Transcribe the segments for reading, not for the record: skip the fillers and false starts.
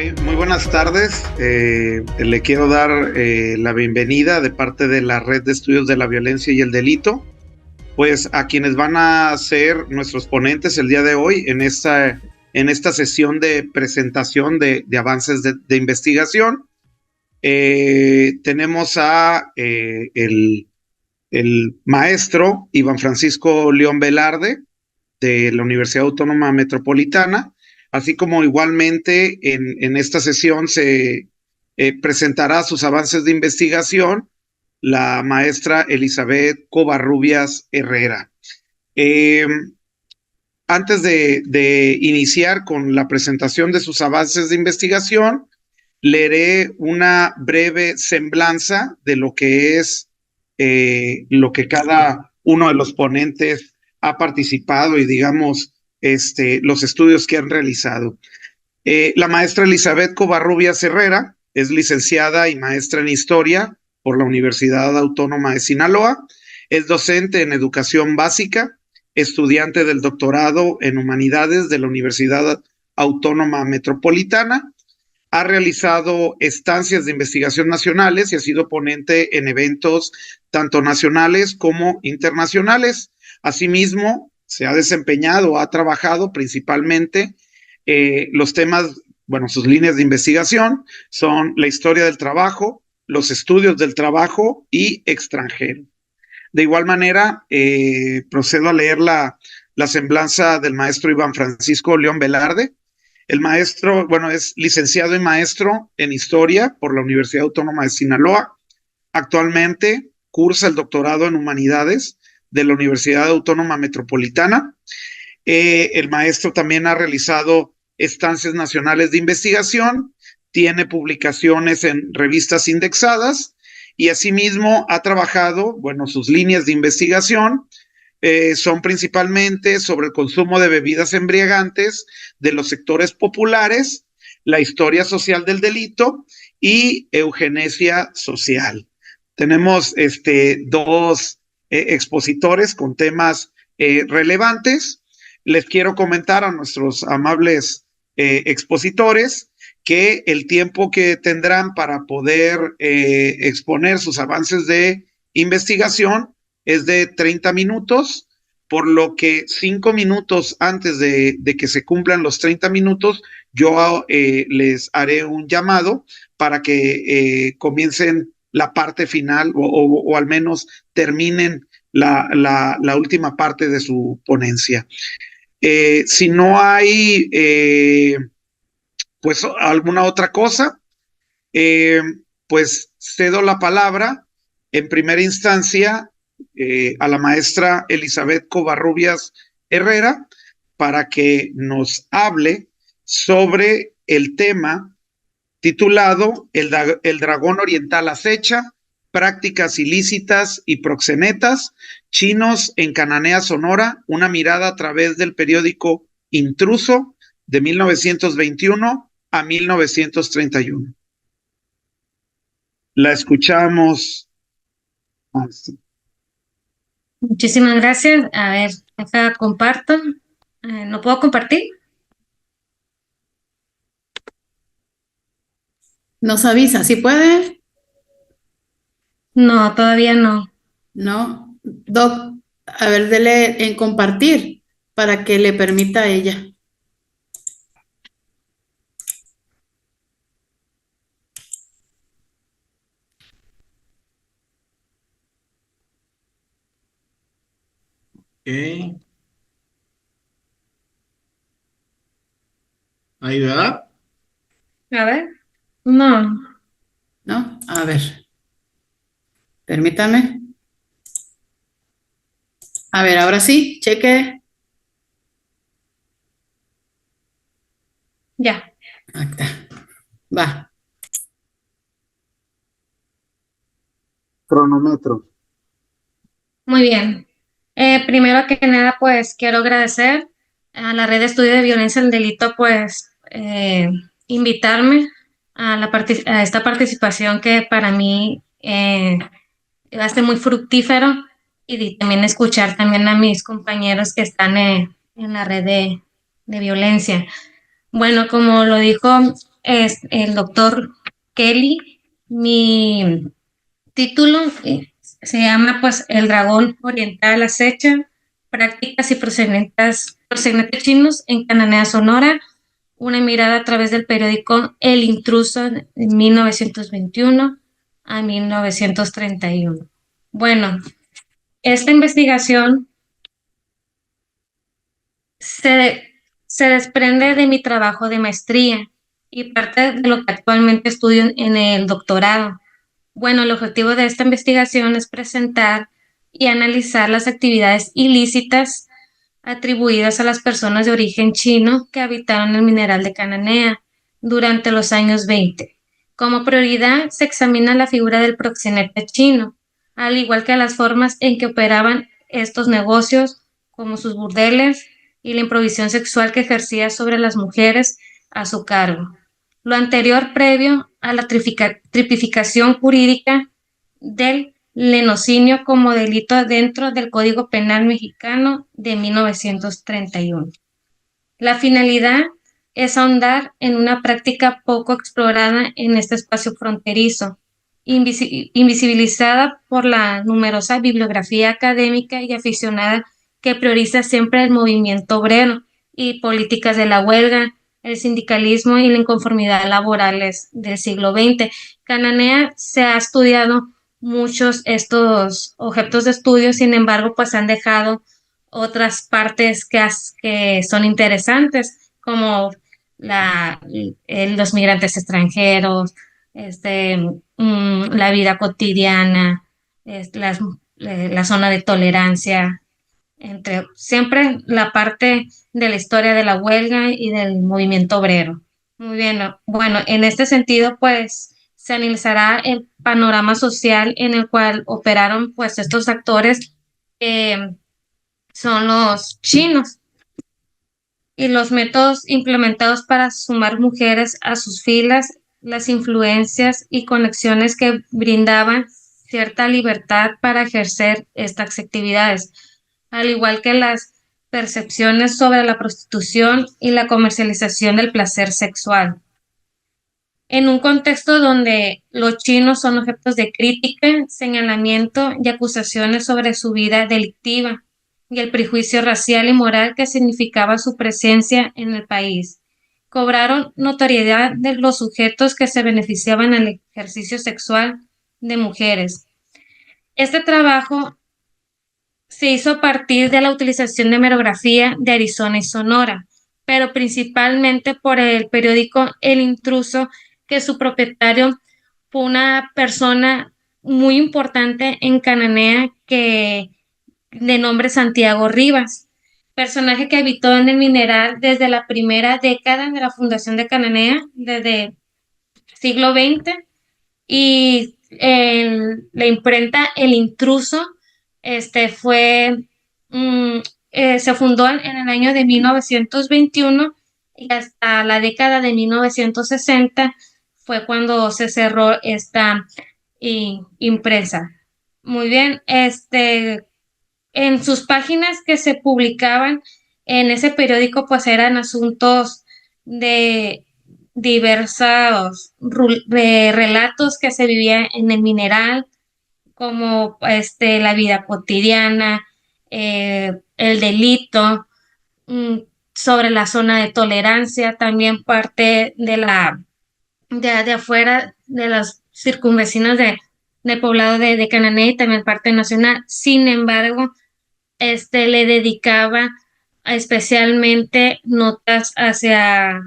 Muy buenas tardes. Le quiero dar la bienvenida de parte de la Red de Estudios de la Violencia y el Delito, pues a quienes van a ser nuestros ponentes el día de hoy en esta sesión de presentación de avances de investigación. Tenemos a el maestro Iván Francisco León Velarde de la Universidad Autónoma Metropolitana, así como igualmente en esta sesión se presentará sus avances de investigación la maestra Elizabeth Covarrubias Herrera. Antes de iniciar con la presentación de sus avances de investigación, leeré una breve semblanza de lo que es lo que cada uno de los ponentes ha participado y digamos los estudios que han realizado. La maestra Elizabeth Covarrubias Herrera es licenciada y maestra en Historia por la Universidad Autónoma de Sinaloa, es docente en Educación Básica, estudiante del doctorado en Humanidades de la Universidad Autónoma Metropolitana, ha realizado estancias de investigación nacionales y ha sido ponente en eventos tanto nacionales como internacionales. Asimismo, se ha desempeñado, ha trabajado principalmente los temas, bueno, sus líneas de investigación son la historia del trabajo, los estudios del trabajo y extranjero. De igual manera, procedo a leer la semblanza del maestro Iván Francisco León Velarde. El maestro, bueno, es licenciado y maestro en Historia por la Universidad Autónoma de Sinaloa. Actualmente cursa el doctorado en Humanidades de la Universidad Autónoma Metropolitana. El maestro también ha realizado estancias nacionales de investigación, tiene publicaciones en revistas indexadas y asimismo ha trabajado, bueno, sus líneas de investigación son principalmente sobre el consumo de bebidas embriagantes de los sectores populares, la historia social del delito y eugenesia social. Tenemos dos expositores con temas relevantes. Les quiero comentar a nuestros amables expositores que el tiempo que tendrán para poder exponer sus avances de investigación es de 30 minutos, por lo que 5 minutos antes de que se cumplan los 30 minutos, yo les haré un llamado para que comiencen la parte final o al menos terminen la última parte de su ponencia. Si no hay pues alguna otra cosa, pues cedo la palabra en primera instancia a la maestra Elizabeth Covarrubias Herrera para que nos hable sobre el tema titulado El dragón oriental acecha, prácticas ilícitas y proxenetas chinos en Cananea, Sonora, una mirada a través del periódico Intruso de 1921 a 1931. La escuchamos. Muchísimas gracias. A ver, acá comparto. ¿No puedo compartir? Nos avisa, ¿sí puede? No, todavía no. No. Doc, a ver, dele en compartir para que le permita a ella. Okay. Ahí, ¿verdad? A ver. No. ¿No? A ver. Permítame. A ver, ahora sí, cheque. Ya. Acá. Va. Cronómetro. Muy bien. Primero que nada, pues quiero agradecer a la Red de Estudio de Violencia del Delito, pues invitarme a esta participación que para mí va a ser muy fructífero y también escuchar también a mis compañeros que están en la red de violencia. Bueno, como lo dijo es el doctor Kelly. Mi título se llama pues El dragón oriental acecha, prácticas y procedimientos chinos en Cananea, Sonora, una mirada a través del periódico El Intruso de 1921 a 1931. Bueno, esta investigación se desprende de mi trabajo de maestría y parte de lo que actualmente estudio en el doctorado. Bueno, el objetivo de esta investigación es presentar y analizar las actividades ilícitas atribuidas a las personas de origen chino que habitaron el mineral de Cananea durante los años 20. Como prioridad se examina la figura del proxeneta chino, al igual que las formas en que operaban estos negocios, como sus burdeles y la improvisión sexual que ejercía sobre las mujeres a su cargo. Lo anterior previo a la tipificación jurídica del lenocinio como delito dentro del Código Penal Mexicano de 1931. La finalidad es ahondar en una práctica poco explorada en este espacio fronterizo, invisibilizada por la numerosa bibliografía académica y aficionada que prioriza siempre el movimiento obrero y políticas de la huelga, el sindicalismo y la inconformidad laborales del siglo XX. Cananea se ha estudiado muchos estos objetos de estudio, sin embargo, pues han dejado otras partes que son interesantes, como los migrantes extranjeros, la vida cotidiana, la zona de tolerancia, siempre la parte de la historia de la huelga y del movimiento obrero. Muy bien, bueno, en este sentido, pues se analizará el panorama social en el cual operaron pues estos actores que son los chinos y los métodos implementados para sumar mujeres a sus filas, las influencias y conexiones que brindaban cierta libertad para ejercer estas actividades, al igual que las percepciones sobre la prostitución y la comercialización del placer sexual. En un contexto donde los chinos son objetos de crítica, señalamiento y acusaciones sobre su vida delictiva y el prejuicio racial y moral que significaba su presencia en el país. Cobraron notoriedad de los sujetos que se beneficiaban del ejercicio sexual de mujeres. Este trabajo se hizo a partir de la utilización de hemerografía de Arizona y Sonora, pero principalmente por el periódico El Intruso, que su propietario fue una persona muy importante en Cananea de nombre Santiago Rivas, personaje que habitó en el mineral desde la primera década de la fundación de Cananea, desde siglo XX, y la imprenta El Intruso se fundó en el año de 1921 y hasta la década de 1960 fue cuando se cerró esta impresa. Muy bien, en sus páginas que se publicaban en ese periódico, pues eran asuntos de diversos relatos que se vivían en el mineral, como la vida cotidiana, el delito, sobre la zona de tolerancia, también parte de afuera de las circunvecinas del poblado de Cananea y también parte nacional. Sin embargo, le dedicaba especialmente notas hacia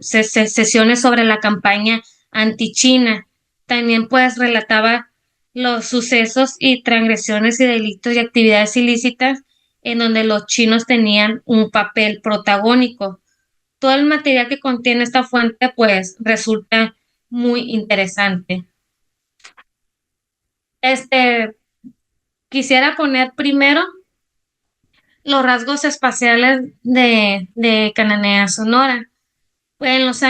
sesiones sobre la campaña anti-China. También pues relataba los sucesos y transgresiones y delitos y actividades ilícitas en donde los chinos tenían un papel protagónico. Todo el material que contiene esta fuente pues resulta muy interesante. Quisiera poner primero los rasgos espaciales de Cananea, Sonora. Pues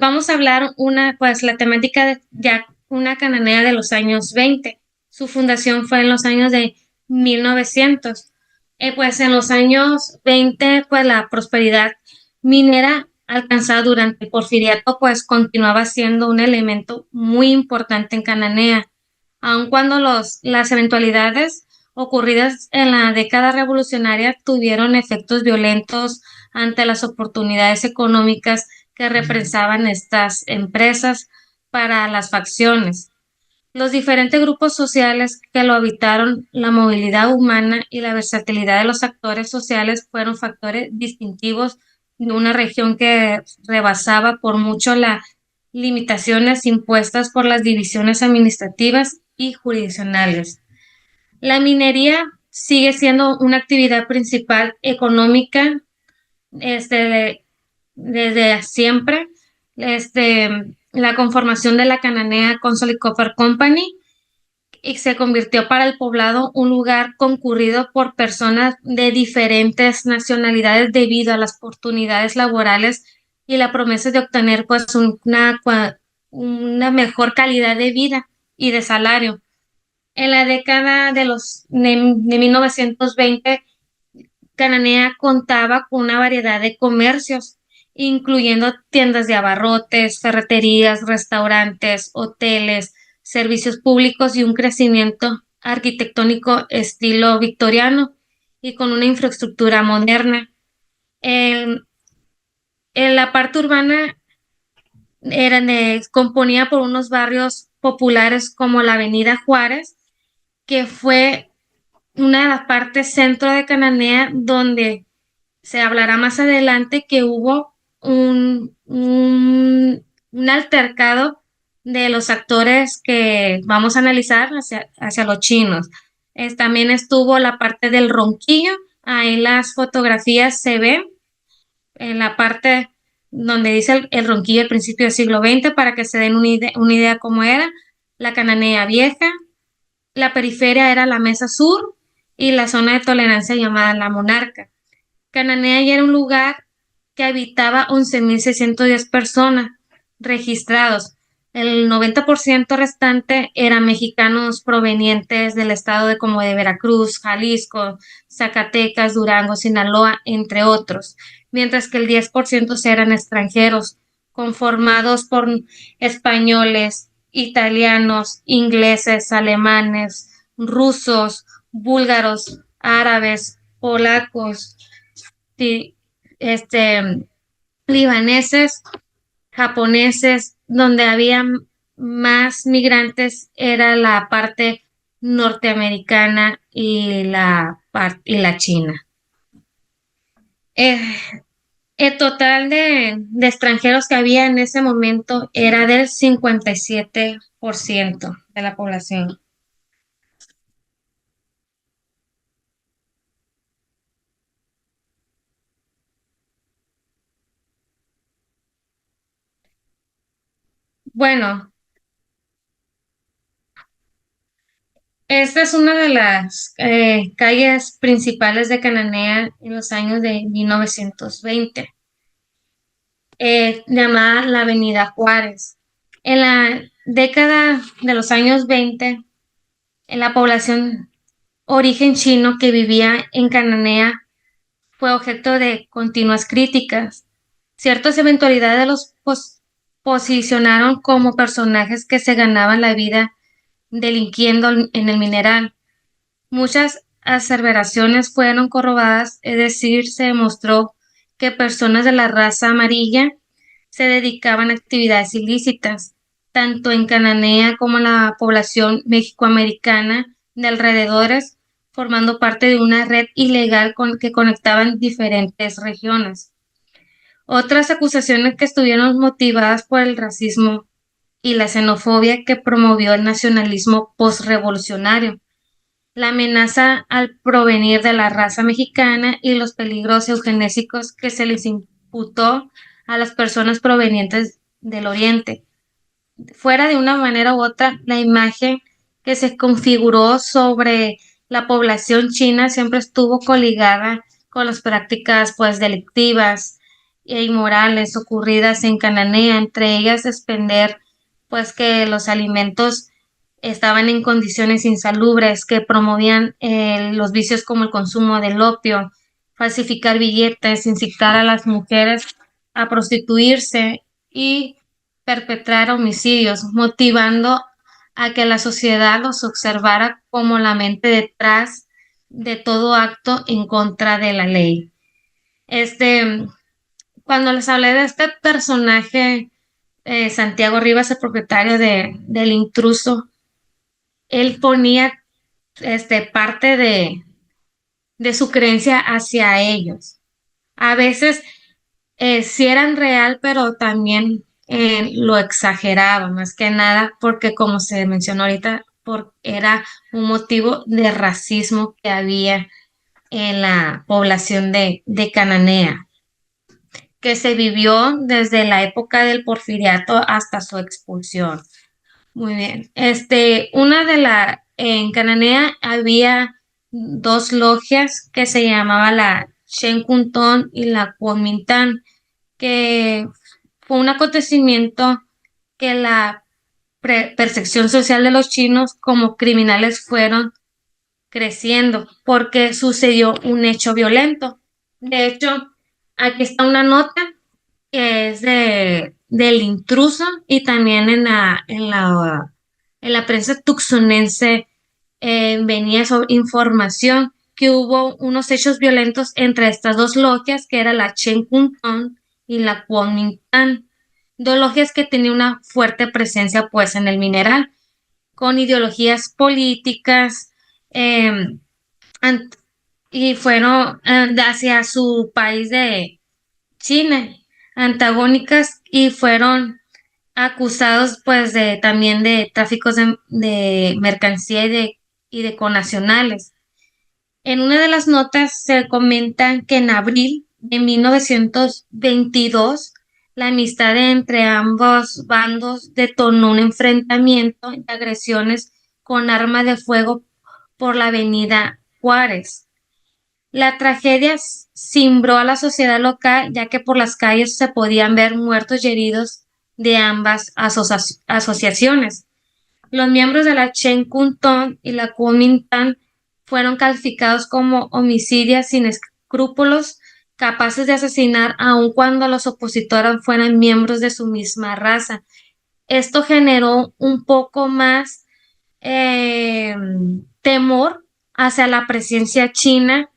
vamos a hablar la temática de ya una Cananea de los años 20. Su fundación fue en los años de 1900. Pues en los años 20, pues la prosperidad minera alcanzada durante el Porfiriato, pues continuaba siendo un elemento muy importante en Cananea, aun cuando las eventualidades ocurridas en la década revolucionaria tuvieron efectos violentos ante las oportunidades económicas que represaban estas empresas para las facciones. Los diferentes grupos sociales que lo habitaron, la movilidad humana y la versatilidad de los actores sociales fueron factores distintivos de una región que rebasaba por mucho las limitaciones impuestas por las divisiones administrativas y jurisdiccionales. La minería sigue siendo una actividad principal económica desde siempre. La conformación de la Cananea Consolidated Copper Company y se convirtió para el poblado un lugar concurrido por personas de diferentes nacionalidades debido a las oportunidades laborales y la promesa de obtener pues una mejor calidad de vida y de salario. En la década de 1920, Cananea contaba con una variedad de comercios, incluyendo tiendas de abarrotes, ferreterías, restaurantes, hoteles, servicios públicos y un crecimiento arquitectónico estilo victoriano y con una infraestructura moderna. En, en la parte urbana componía por unos barrios populares como la Avenida Juárez, que fue una de las partes centro de Cananea, donde se hablará más adelante que hubo un altercado de los actores que vamos a analizar hacia los chinos. También estuvo la parte del Ronquillo, ahí las fotografías se ven en la parte donde dice el Ronquillo al principio del siglo XX para que se den una idea cómo era la Cananea Vieja. La periferia era la Mesa Sur y la zona de tolerancia llamada La Monarca. Cananea ya era un lugar que habitaba 11.610 personas registrados. El 90% restante eran mexicanos provenientes del estado como de Veracruz, Jalisco, Zacatecas, Durango, Sinaloa, entre otros, mientras que el 10% eran extranjeros, conformados por españoles, italianos, ingleses, alemanes, rusos, búlgaros, árabes, polacos, libaneses, japoneses. Donde había más migrantes era la parte norteamericana y la china. El total de extranjeros que había en ese momento era del 57% de la población. Bueno, esta es una de las calles principales de Cananea en los años de 1920, llamada la Avenida Juárez. En la década de los años 20, en la población origen chino que vivía en Cananea fue objeto de continuas críticas. Ciertas eventualidades los posicionaron como personajes que se ganaban la vida delinquiendo en el mineral. Muchas aseveraciones fueron corroboradas, es decir, se demostró que personas de la raza amarilla se dedicaban a actividades ilícitas, tanto en Cananea como en la población mexicoamericana de alrededores, formando parte de una red ilegal que conectaban diferentes regiones. Otras acusaciones que estuvieron motivadas por el racismo y la xenofobia que promovió el nacionalismo postrevolucionario, la amenaza al provenir de la raza mexicana y los peligros eugenésicos que se les imputó a las personas provenientes del Oriente. Fuera de una manera u otra, la imagen que se configuró sobre la población china siempre estuvo coligada con las prácticas pues delictivas e inmorales ocurridas en Cananea, entre ellas expender pues que los alimentos estaban en condiciones insalubres, que promovían los vicios como el consumo del opio, falsificar billetes, incitar a las mujeres a prostituirse y perpetrar homicidios, motivando a que la sociedad los observara como la mente detrás de todo acto en contra de la ley. Cuando les hablé de este personaje, Santiago Rivas, el propietario del Intruso, él ponía parte de su creencia hacia ellos. A veces sí eran real, pero también lo exageraba, más que nada, porque como se mencionó ahorita, era un motivo de racismo que había en la población de Cananea, que se vivió desde la época del Porfiriato hasta su expulsión. Muy bien. En Cananea había dos logias que se llamaba la Shenkunton y la Kuomintang, que fue un acontecimiento que la percepción social de los chinos como criminales fueron creciendo porque sucedió un hecho violento. De hecho, aquí está una nota que es del Intruso, y también en la prensa tuxunense venía sobre información que hubo unos hechos violentos entre estas dos logias, que era la Chen Kun y la Kuomintang, dos logias que tenían una fuerte presencia pues en el mineral, con ideologías políticas, eh, y fueron hacia su país de China, antagónicas, y fueron acusados pues también de tráficos de mercancía y de connacionales. En una de las notas se comentan que en abril de 1922 la amistad entre ambos bandos detonó un enfrentamiento de agresiones con arma de fuego por la avenida Juárez. La tragedia cimbró a la sociedad local, ya que por las calles se podían ver muertos y heridos de ambas asociaciones. Los miembros de la Chen Kun-tong y la Kuomintang fueron calificados como homicidios sin escrúpulos, capaces de asesinar aun cuando los opositores fueran miembros de su misma raza. Esto generó un poco más temor hacia la presencia china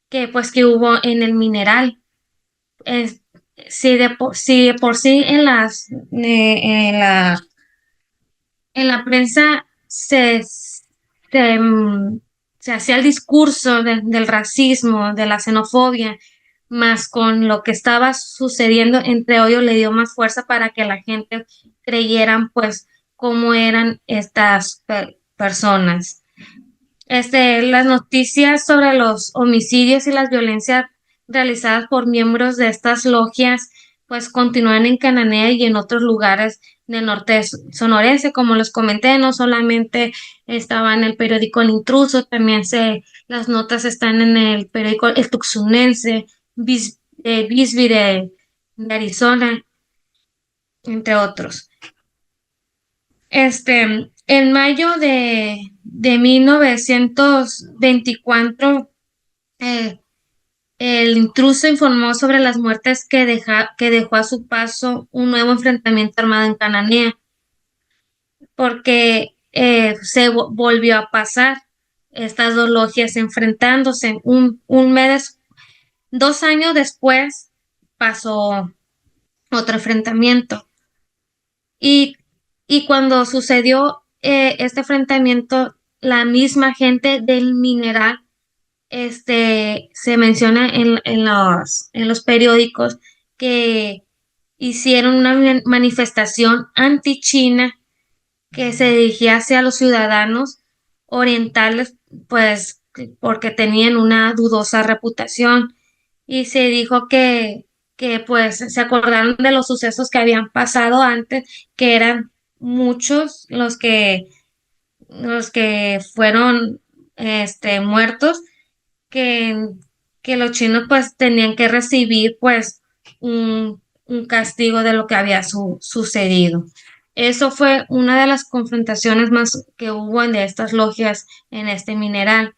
que hubo en el mineral. Es, si de por sí en la prensa se hacía el discurso del racismo, de la xenofobia, más con lo que estaba sucediendo entre ellos le dio más fuerza para que la gente creyeran pues cómo eran estas personas. Las noticias sobre los homicidios y las violencias realizadas por miembros de estas logias pues continúan en Cananea y en otros lugares del norte sonorense. Como les comenté, no solamente estaba en el periódico El Intruso, también las notas están en el periódico El Tuxunense, Bisbee de Arizona, entre otros. En mayo de 1924, el Intruso informó sobre las muertes que dejó a su paso un nuevo enfrentamiento armado en Cananea, porque se volvió a pasar estas dos logias enfrentándose. 2 años después pasó otro enfrentamiento. Y cuando sucedió este enfrentamiento, la misma gente del mineral, se menciona en los periódicos que hicieron una manifestación anti-China que se dirigía hacia los ciudadanos orientales, pues porque tenían una dudosa reputación, y se dijo que pues se acordaron de los sucesos que habían pasado antes, que eran muchos los que fueron muertos, que, que los chinos pues tenían que recibir pues un castigo de lo que había sucedido. Eso fue una de las confrontaciones más que hubo de estas logias en este mineral.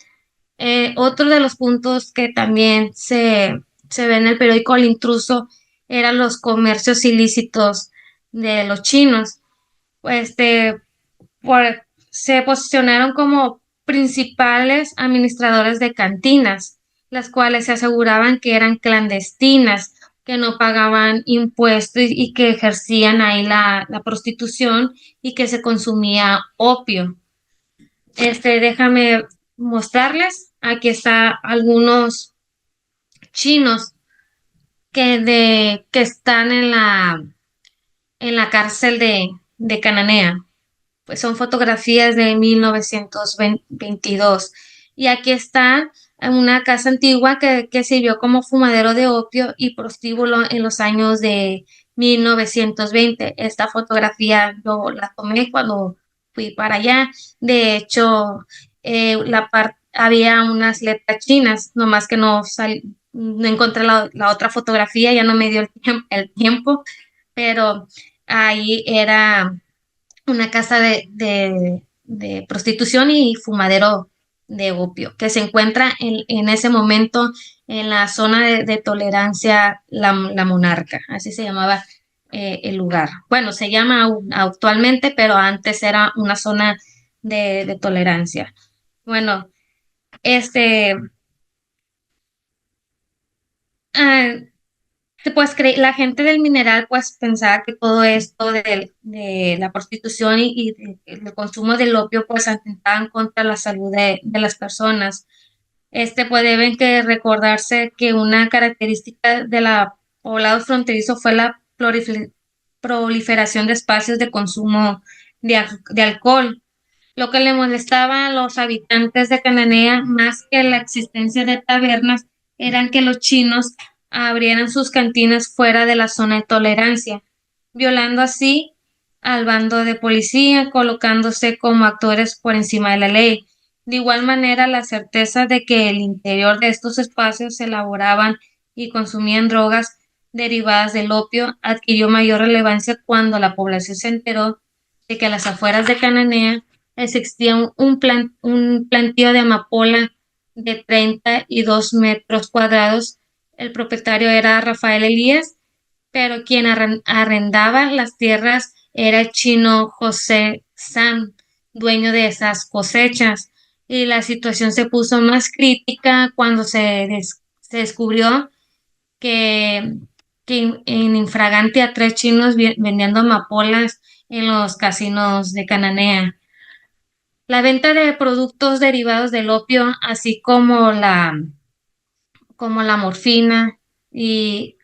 Otro de los puntos que también se ve en el periódico El Intruso eran los comercios ilícitos de los chinos. Este, se posicionaron como principales administradores de cantinas, las cuales se aseguraban que eran clandestinas, que no pagaban impuestos y que ejercían ahí la prostitución y que se consumía opio. Déjame mostrarles. Aquí está algunos chinos que están en la cárcel de Cananea. Pues son fotografías de 1922. Y aquí está una casa antigua que sirvió como fumadero de opio y prostíbulo en los años de 1920. Esta fotografía yo la tomé cuando fui para allá. De hecho, había unas letras chinas, nomás que no encontré la otra fotografía, ya no me dio el tiempo, pero ahí era una casa de prostitución y fumadero de opio, que se encuentra en ese momento en la zona de tolerancia La Monarca, así se llamaba el lugar. Bueno, se llama actualmente, pero antes era una zona de tolerancia. Bueno, este, ah, pues la gente del mineral pues pensaba que todo esto de la prostitución el consumo del opio pues atentaban contra la salud de las personas. Pues deben que recordarse que una característica de la poblado fronterizo fue la proliferación de espacios de consumo de alcohol. Lo que le molestaba a los habitantes de Cananea, más que la existencia de tabernas, eran que los chinos abrieran sus cantinas fuera de la zona de tolerancia, violando así al bando de policía, colocándose como actores por encima de la ley. De igual manera, la certeza de que el interior de estos espacios se elaboraban y consumían drogas derivadas del opio adquirió mayor relevancia cuando la población se enteró de que a las afueras de Cananea existía un plantío de amapola de 32 metros cuadrados. El propietario era Rafael Elías, pero quien arrendaba las tierras era el chino José San, dueño de esas cosechas. Y la situación se puso más crítica cuando se descubrió que, que en infragante a 3 chinos vendiendo amapolas en los casinos de Cananea. La venta de productos derivados del opio, así como la morfina y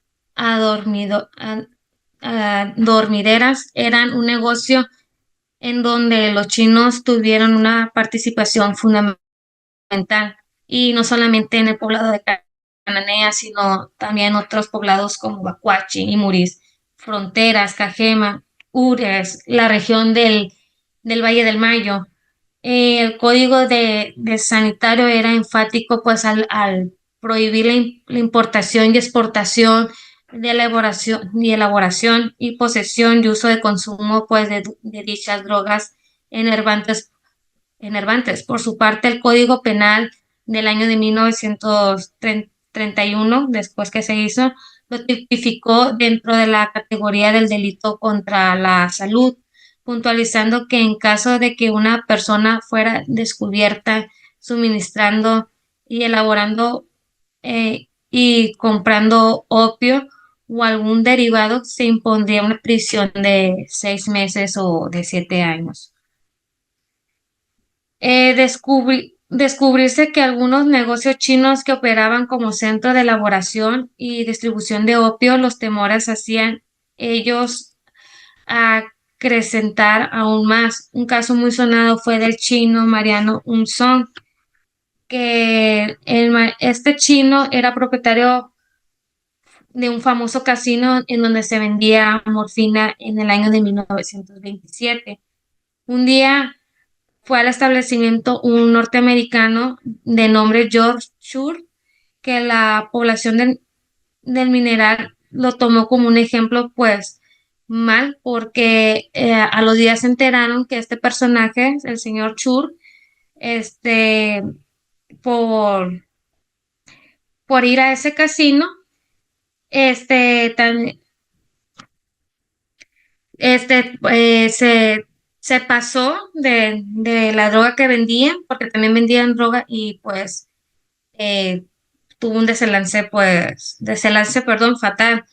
dormideras, eran un negocio en donde los chinos tuvieron una participación fundamental, y no solamente en el poblado de Cananea, sino también otros poblados como Bacuachi y Muris, Fronteras, Cajema, Ures, la región del Valle del Mayo. El código de sanitario era enfático pues al prohibir la importación y exportación de elaboración y posesión y uso de consumo pues de dichas drogas enervantes. Por su parte, el Código Penal del año de 1931, después que se hizo, lo tipificó dentro de la categoría del delito contra la salud, puntualizando que en caso de que una persona fuera descubierta suministrando y elaborando y comprando opio o algún derivado, se impondría una prisión de 6 meses o de 7 años. Descubrirse que algunos negocios chinos que operaban como centro de elaboración y distribución de opio, los temores hacían ellos acrecentar aún más. Un caso muy sonado fue del chino Mariano Unzong, que este chino era propietario de un famoso casino en donde se vendía morfina en el año de 1927. Un día fue al establecimiento un norteamericano de nombre George Schur, que la población del mineral lo tomó como un ejemplo, pues mal, porque a los días se enteraron que este personaje, el señor Schur, por, por ir a ese casino, También, se pasó de la droga que vendían, porque también vendían droga y pues eh, tuvo un desenlace, perdón, fatal.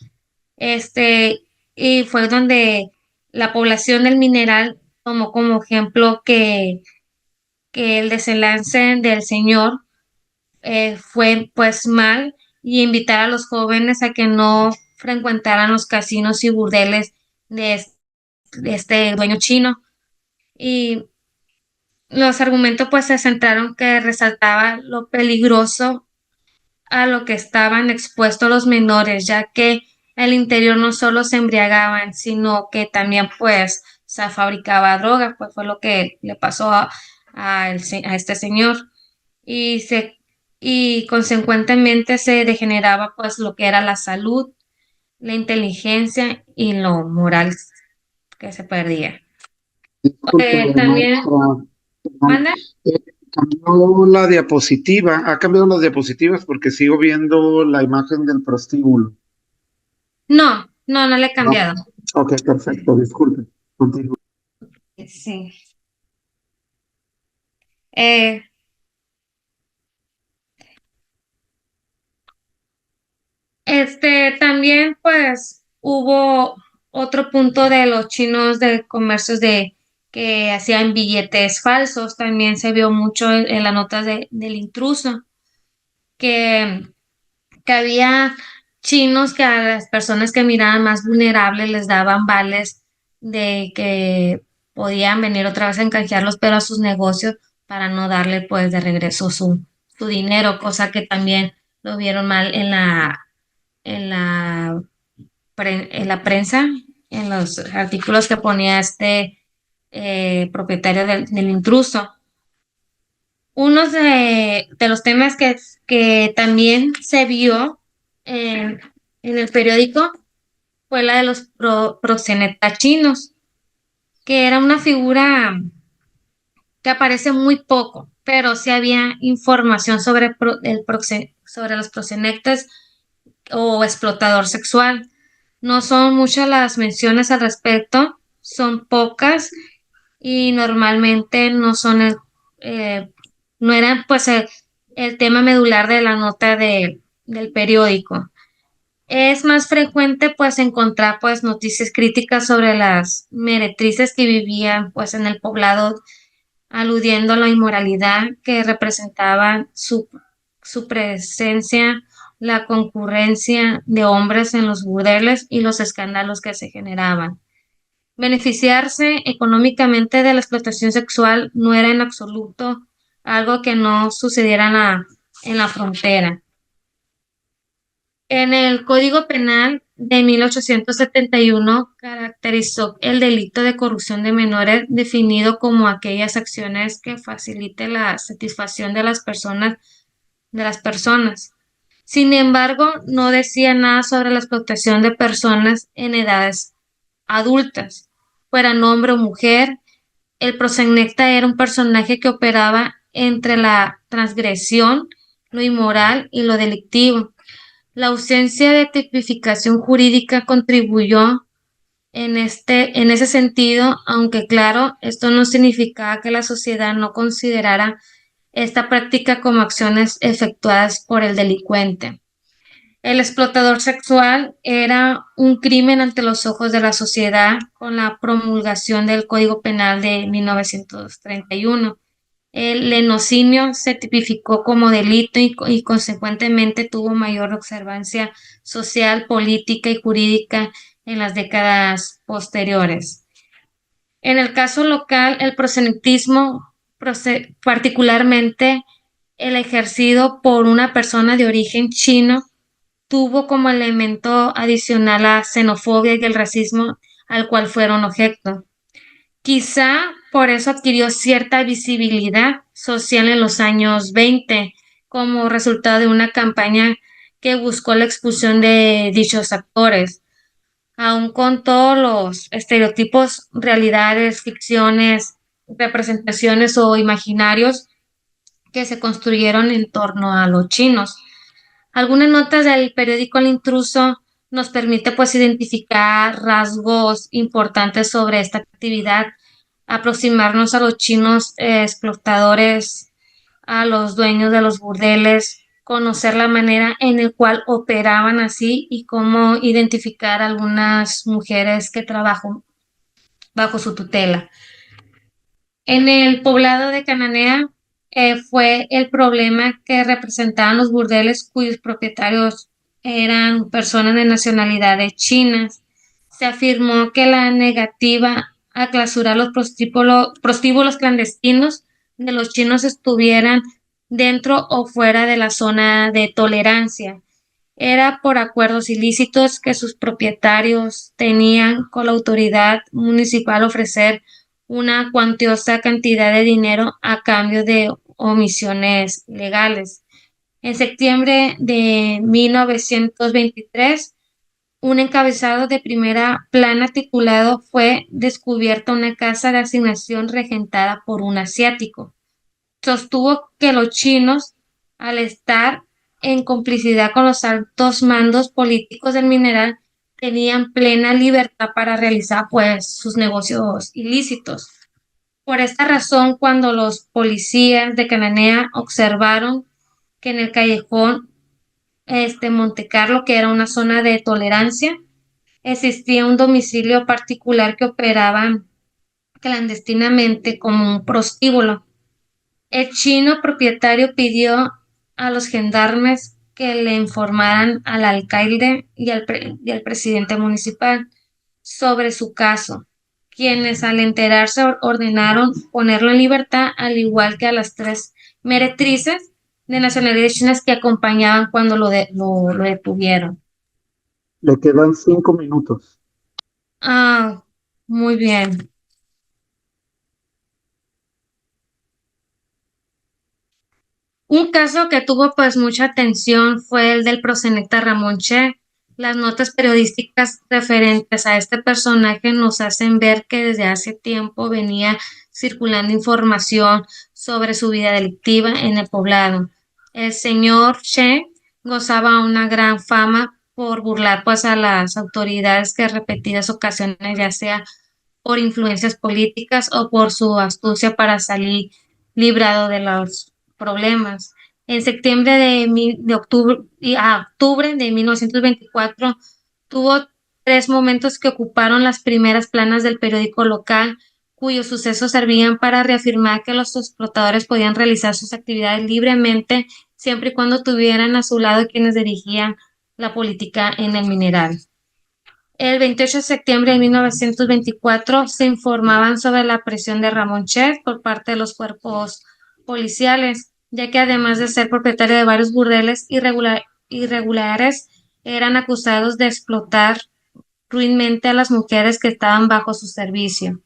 Este, y fue donde la población del mineral tomó como ejemplo que el desenlace del señor fue pues mal y invitar a los jóvenes a que no frecuentaran los casinos y burdeles de este dueño chino. Y los argumentos pues se centraron que resaltaba lo peligroso a lo que estaban expuestos los menores, ya que al interior no solo se embriagaban, sino que también pues se fabricaba droga, pues fue lo que le pasó a este señor. Y y consecuentemente se degeneraba pues lo que era la salud, la inteligencia y lo moral que se perdía. Disculpe, También, perdón, ¿manda? cambió la diapositiva, ha cambiado las diapositivas porque sigo viendo la imagen del prostíbulo. No le he ¿No? cambiado. Ok, perfecto, disculpe. Continúe. Sí. Eh, También pues hubo otro punto de los chinos de comercios de que hacían billetes falsos, también se vio mucho en las notas del intruso, que, que había chinos que a las personas que miraban más vulnerables les daban vales de que podían venir otra vez a canjearlos, pero a sus negocios para no darle pues de regreso su dinero, cosa que también lo vieron mal en la, en la prensa, en los artículos que ponía propietario del intruso. Uno de los temas que también se vio en el periódico fue la de los proxenetas chinos, que era una figura que aparece muy poco, pero sí había información sobre los proxenetas o explotador sexual. No son muchas las menciones al respecto, son pocas y normalmente eh, no eran pues el tema medular de la nota del periódico. Es más frecuente pues encontrar pues noticias críticas sobre las meretrices que vivían pues en el poblado, aludiendo a la inmoralidad que representaba su presencia, la concurrencia de hombres en los burdeles y los escándalos que se generaban. Beneficiarse económicamente de la explotación sexual no era en absoluto algo que no sucediera en la frontera. En el Código Penal de 1871 caracterizó el delito de corrupción de menores definido como aquellas acciones que facilite la satisfacción de las personas. Sin embargo, no decía nada sobre la explotación de personas en edades adultas, fueran hombre o mujer. El proxeneta era un personaje que operaba entre la transgresión, lo inmoral y lo delictivo. La ausencia de tipificación jurídica contribuyó en ese sentido, aunque claro, esto no significaba que la sociedad no considerara esta práctica como acciones efectuadas por el delincuente. El explotador sexual era un crimen ante los ojos de la sociedad con la promulgación del Código Penal de 1931. El lenocinio se tipificó como delito y consecuentemente tuvo mayor observancia social, política y jurídica en las décadas posteriores. En el caso local, el proxenetismo, particularmente el ejercido por una persona de origen chino, tuvo como elemento adicional la xenofobia y el racismo al cual fueron objeto. Quizá por eso adquirió cierta visibilidad social en los años 20 como resultado de una campaña que buscó la expulsión de dichos actores, aun con todos los estereotipos, realidades, ficciones, representaciones o imaginarios que se construyeron en torno a los chinos. Algunas notas del periódico El Intruso nos permite pues identificar rasgos importantes sobre esta actividad, aproximarnos a los chinos explotadores, a los dueños de los burdeles, conocer la manera en la cual operaban así y cómo identificar a algunas mujeres que trabajan bajo su tutela. En el poblado de Cananea fue el problema que representaban los burdeles cuyos propietarios eran personas de nacionalidades chinas. Se afirmó que la negativa a clausurar los prostíbulos clandestinos de los chinos estuvieran dentro o fuera de la zona de tolerancia. Era por acuerdos ilícitos que sus propietarios tenían con la autoridad municipal ofrecer una cuantiosa cantidad de dinero a cambio de omisiones legales. En septiembre de 1923, un encabezado de primera plana titulado Fue descubierta una casa de asignación regentada por un asiático. Sostuvo que los chinos, al estar en complicidad con los altos mandos políticos del mineral, tenían plena libertad para realizar pues sus negocios ilícitos. Por esta razón, cuando los policías de Cananea observaron que en el callejón Montecarlo, que era una zona de tolerancia, existía un domicilio particular que operaba clandestinamente como un prostíbulo. El chino propietario pidió a los gendarmes que le informaran al alcalde y al presidente municipal sobre su caso, quienes al enterarse ordenaron ponerlo en libertad, al igual que a las 3 meretrices de nacionalidades chinas que acompañaban cuando lo detuvieron. Le quedan 5 minutos. Ah, muy bien. Un caso que tuvo pues mucha atención fue el del proxeneta Ramón Che. Las notas periodísticas referentes a este personaje nos hacen ver que desde hace tiempo venía circulando información sobre su vida delictiva en el poblado. El señor Che gozaba una gran fama por burlar pues a las autoridades que en repetidas ocasiones, ya sea por influencias políticas o por su astucia para salir librado de los problemas. En septiembre de octubre, a octubre de 1924 tuvo 3 momentos que ocuparon las primeras planas del periódico local, cuyos sucesos servían para reafirmar que los explotadores podían realizar sus actividades libremente siempre y cuando tuvieran a su lado quienes dirigían la política en el mineral. El 28 de septiembre de 1924 se informaban sobre la presión de Ramón Chef por parte de los cuerpos policiales, ya que además de ser propietario de varios burdeles irregulares, eran acusados de explotar ruinmente a las mujeres que estaban bajo su servicio.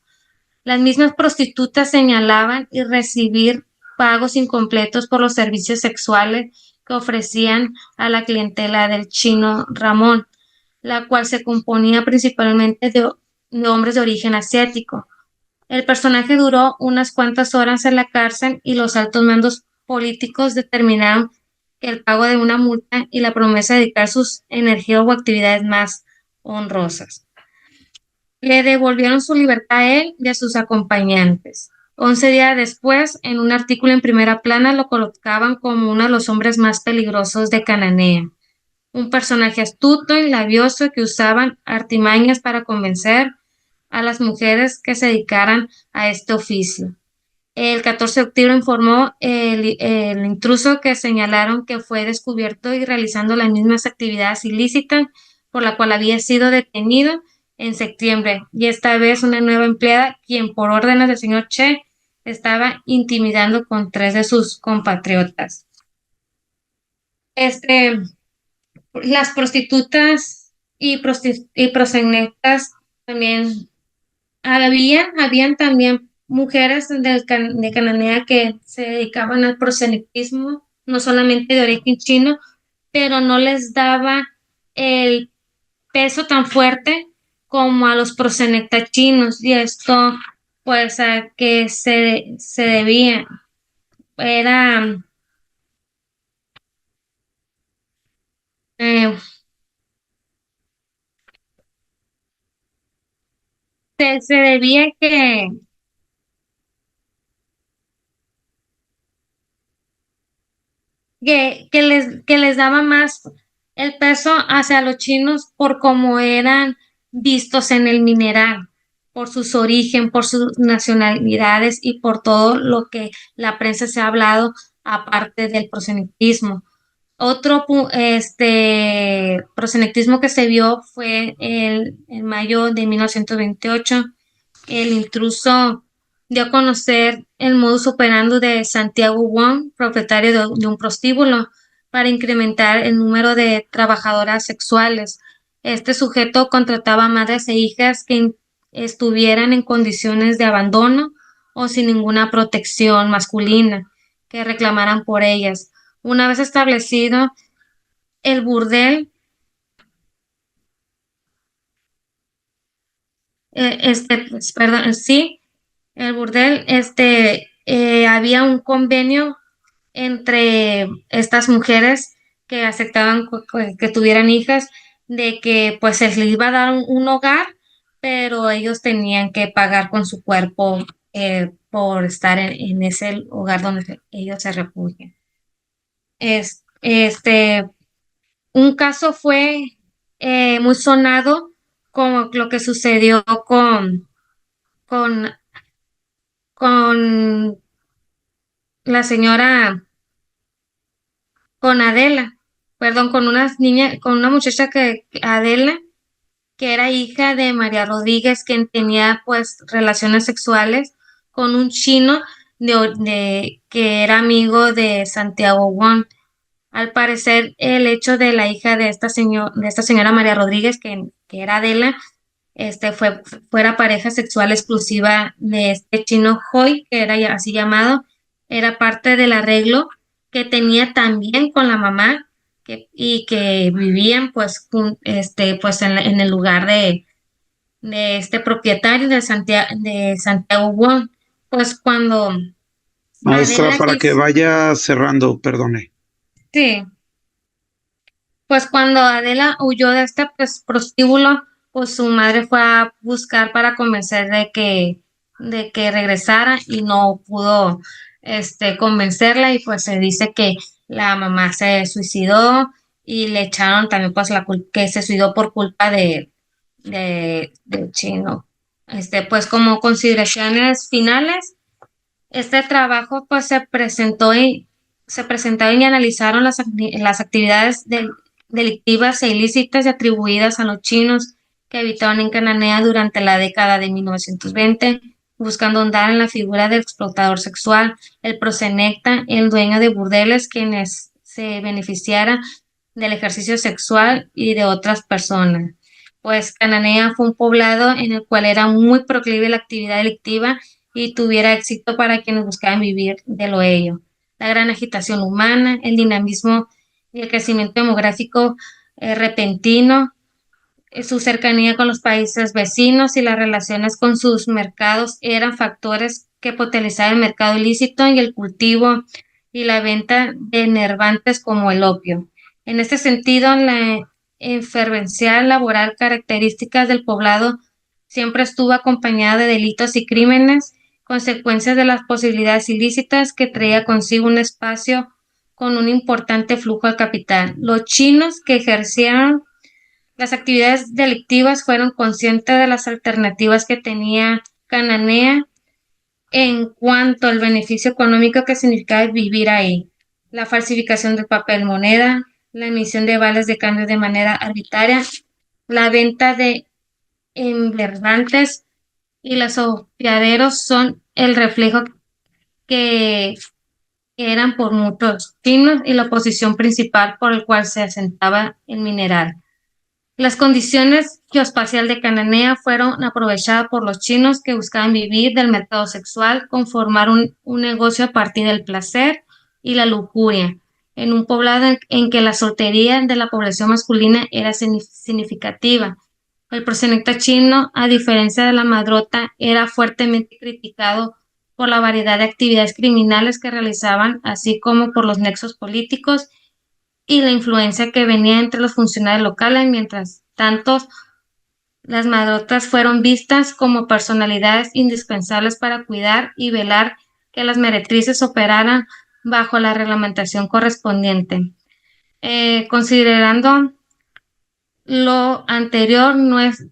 Las mismas prostitutas señalaban y recibir pagos incompletos por los servicios sexuales que ofrecían a la clientela del chino Ramón, la cual se componía principalmente de hombres de origen asiático. El personaje duró unas cuantas horas en la cárcel y los altos mandos políticos determinaron que el pago de una multa y la promesa de dedicar sus energías o actividades más honrosas. Le devolvieron su libertad a él y a sus acompañantes. 11 días después, en un artículo en primera plana, lo colocaban como uno de los hombres más peligrosos de Cananea, un personaje astuto y labioso que usaban artimañas para convencer a las mujeres que se dedicaran a este oficio. El 14 de octubre informó el intruso que señalaron que fue descubierto y realizando las mismas actividades ilícitas por la cual había sido detenido en septiembre, y esta vez una nueva empleada quien por órdenes del señor Che estaba intimidando con 3 de sus compatriotas. Las prostitutas y proxenetas también habían también mujeres de Cananea que se dedicaban al proxenetismo, no solamente de origen chino, pero no les daba el peso tan fuerte como a los proxenetas chinos, y esto pues a que se debía, era eh, se debía que les daba más el peso hacia los chinos por cómo eran vistos en el mineral, por sus origen, por sus nacionalidades y por todo lo que la prensa se ha hablado aparte del proselitismo. Otro proselitismo que se vio fue en mayo de 1928. El intruso dio a conocer el modus operandi de Santiago Wong, propietario de un prostíbulo, para incrementar el número de trabajadoras sexuales. Este sujeto contrataba a madres e hijas que estuvieran en condiciones de abandono o sin ninguna protección masculina, que reclamaran por ellas. Una vez establecido el burdel, perdón, sí, el burdel, había un convenio entre estas mujeres que aceptaban que tuvieran hijas, de que pues se les iba a dar un hogar, pero ellos tenían que pagar con su cuerpo por estar en ese hogar donde ellos se refugian. Es, este, un caso fue muy sonado como lo que sucedió con, con la señora, con Adela, perdón, con una niña, con una muchacha Adela, que era hija de María Rodríguez, quien tenía pues relaciones sexuales con un chino que era amigo de Santiago Wong. Al parecer, el hecho de la hija de esta señora María Rodríguez, que era Adela, fuera pareja sexual exclusiva de este chino Hoy, que era así llamado, era parte del arreglo que tenía también con la mamá y que vivían pues, pues en el lugar de este propietario de Santiago Wong. Pues cuando Maestra, Adela para que quiso, vaya cerrando, perdone. sí, pues cuando Adela huyó de este pues, prostíbulo, pues su madre fue a buscar para convencer de que regresara y no pudo convencerla, y pues se dice que la mamá se suicidó y le echaron también pues que se suicidó por culpa de Chino. Pues como consideraciones finales, este trabajo pues se presentaron y analizaron las actividades delictivas e ilícitas y atribuidas a los chinos que habitaban en Cananea durante la década de 1920, buscando ahondar en la figura del explotador sexual, el proxeneta, el dueño de burdeles, quienes se beneficiara del ejercicio sexual y de otras personas. Pues Cananea fue un poblado en el cual era muy proclive la actividad delictiva y tuviera éxito para quienes buscaban vivir de lo ello. La gran agitación humana, el dinamismo y el crecimiento demográfico repentino, su cercanía con los países vecinos y las relaciones con sus mercados eran factores que potenciaban el mercado ilícito y el cultivo y la venta de enervantes como el opio. En este sentido, la efervescencia laboral características del poblado siempre estuvo acompañada de delitos y crímenes, consecuencias de las posibilidades ilícitas que traía consigo un espacio con un importante flujo de capital. Los chinos que ejercieron las actividades delictivas fueron conscientes de las alternativas que tenía Cananea en cuanto al beneficio económico que significaba vivir ahí. La falsificación del papel moneda, la emisión de vales de cambio de manera arbitraria, la venta de enverdantes y los opiaderos son el reflejo que eran por muchos chinos y la posición principal por el cual se asentaba el mineral. Las condiciones geoespaciales de Cananea fueron aprovechadas por los chinos que buscaban vivir del mercado sexual, conformar un negocio a partir del placer y la lujuria, en un poblado en que la soltería de la población masculina era significativa. El proxeneta chino, a diferencia de la madrota, era fuertemente criticado por la variedad de actividades criminales que realizaban, así como por los nexos políticos y la influencia que venía entre los funcionarios locales. Mientras tanto, las madrotas fueron vistas como personalidades indispensables para cuidar y velar que las meretrices operaran bajo la reglamentación correspondiente. Considerando lo anterior, no es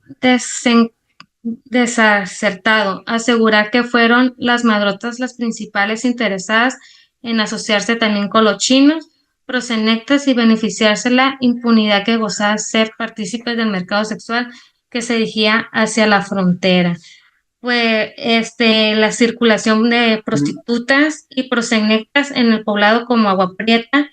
desacertado asegurar que fueron las madrotas las principales interesadas en asociarse también con los chinos, prosenectas y beneficiarse la impunidad que gozaba ser partícipes del mercado sexual que se dirigía hacia la frontera. Pues la circulación de prostitutas y prosenectas en el poblado como Agua Prieta,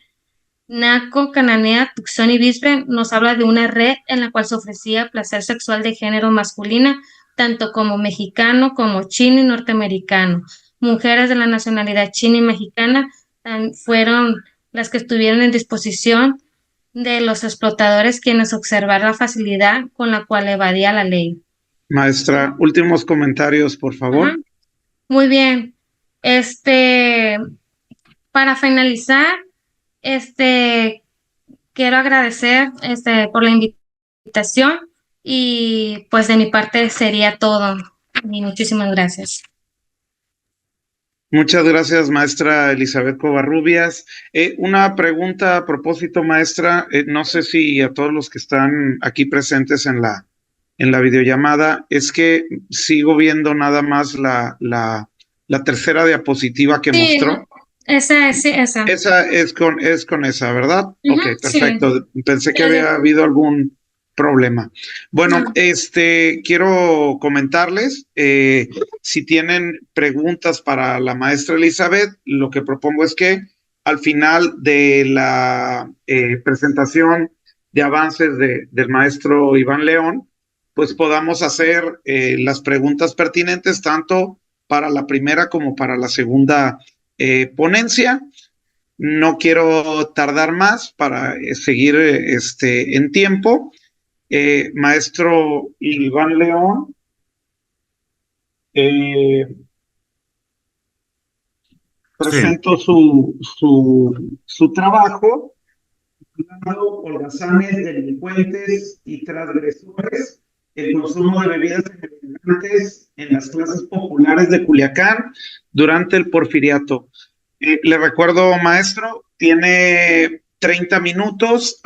Naco, Cananea, Tucson y Bisbee nos habla de una red en la cual se ofrecía placer sexual de género masculina, tanto como mexicano, como chino y norteamericano. Mujeres de la nacionalidad china y mexicana fueron las que estuvieron en disposición de los explotadores, quienes observaron la facilidad con la cual evadía la ley. Maestra, últimos comentarios, por favor. Ajá. Muy bien. Para finalizar, quiero agradecer por la invitación y pues de mi parte sería todo. Y muchísimas gracias. Muchas gracias, maestra Elizabeth Covarrubias. Una pregunta a propósito, maestra. No sé si a todos los que están aquí presentes en la videollamada, es que sigo viendo nada más la tercera diapositiva que mostró. Esa. Esa es con esa, ¿verdad? Uh-huh, ok, perfecto. Sí. Pensé que había habido algún problema. Bueno, No. Quiero comentarles, si tienen preguntas para la maestra Elizabeth, lo que propongo es que al final de la presentación de avances del maestro Iván León, pues podamos hacer las preguntas pertinentes tanto para la primera como para la segunda ponencia. No quiero tardar más para seguir en tiempo. Maestro Iván León, presento su trabajo, titulado Holgazanes, delincuentes y transgresores, el consumo de bebidas embriagantes en las clases populares de Culiacán durante el Porfiriato. Le recuerdo, maestro, tiene 30 minutos,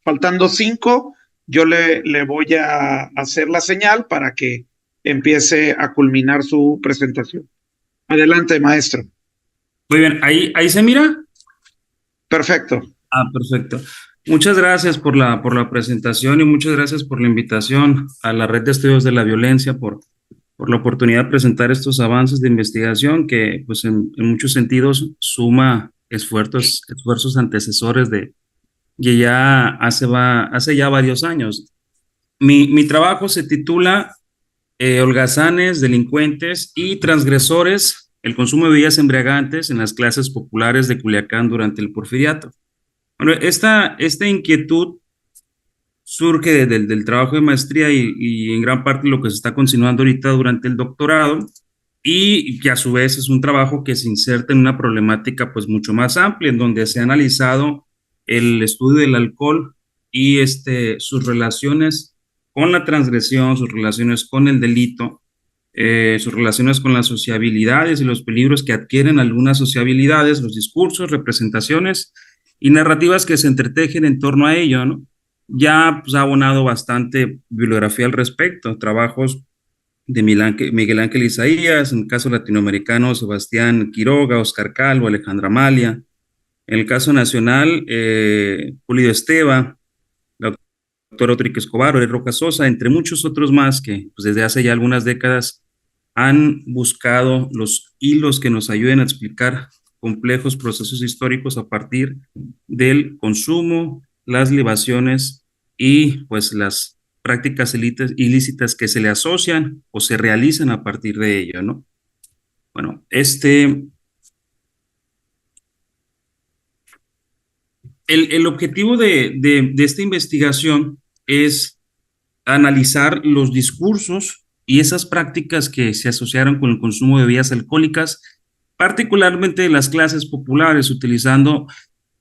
faltando 5, yo le voy a hacer la señal para que empiece a culminar su presentación. Adelante, maestro. Muy bien, ¿ahí se mira? Perfecto. Perfecto. Muchas gracias por la presentación y muchas gracias por la invitación a la Red de Estudios de la Violencia por la oportunidad de presentar estos avances de investigación que, pues, en muchos sentidos suma esfuerzos antecesores que ya hace ya varios años. Mi trabajo se titula Holgazanes, delincuentes y transgresores, el consumo de bebidas embriagantes en las clases populares de Culiacán durante el Porfiriato. Bueno, esta inquietud surge del trabajo de maestría y en gran parte lo que se está continuando ahorita durante el doctorado, y que a su vez es un trabajo que se inserta en una problemática pues mucho más amplia, en donde se ha analizado el estudio del alcohol y sus relaciones con la transgresión, sus relaciones con el delito, sus relaciones con las sociabilidades y los peligros que adquieren algunas sociabilidades, los discursos, representaciones y narrativas que se entretejen en torno a ello, ¿no? Ya pues, ha abonado bastante bibliografía al respecto, trabajos de Miguel Ángel Isaías, en el caso latinoamericano, Sebastián Quiroga, Oscar Calvo, Alejandra Amalia, en el caso nacional, Pulido Esteva, la doctora Otrique Escobar, Orel Roca Sosa, entre muchos otros más que pues, desde hace ya algunas décadas han buscado los hilos que nos ayuden a explicar complejos procesos históricos a partir del consumo, las libaciones y pues las prácticas ilícitas que se le asocian o se realizan a partir de ello, ¿no? Bueno, el objetivo de esta investigación es analizar los discursos y esas prácticas que se asociaron con el consumo de bebidas alcohólicas, particularmente de las clases populares, utilizando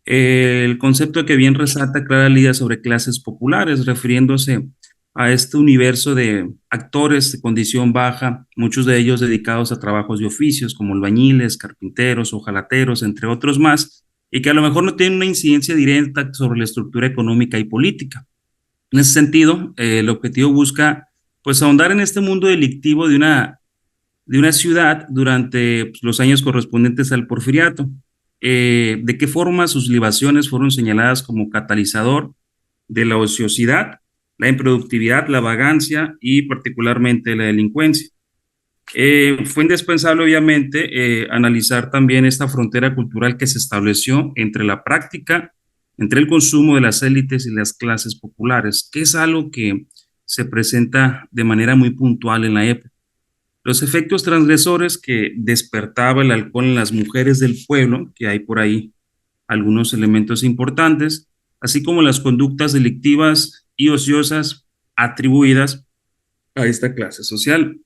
el concepto que bien resalta Clara Lidia sobre clases populares, refiriéndose a este universo de actores de condición baja, muchos de ellos dedicados a trabajos de oficios como albañiles, carpinteros, hojalateros, entre otros más, y que a lo mejor no tienen una incidencia directa sobre la estructura económica y política. En ese sentido, el objetivo busca pues ahondar en este mundo delictivo de una ciudad durante pues, los años correspondientes al Porfiriato. De qué forma sus libaciones fueron señaladas como catalizador de la ociosidad, la improductividad, la vagancia y particularmente la delincuencia. Fue indispensable, obviamente, analizar también esta frontera cultural que se estableció entre la práctica, entre el consumo de las élites y las clases populares, que es algo que se presenta de manera muy puntual en la época. Los efectos transgresores que despertaba el alcohol en las mujeres del pueblo, que hay por ahí algunos elementos importantes, así como las conductas delictivas y ociosas atribuidas a esta clase social.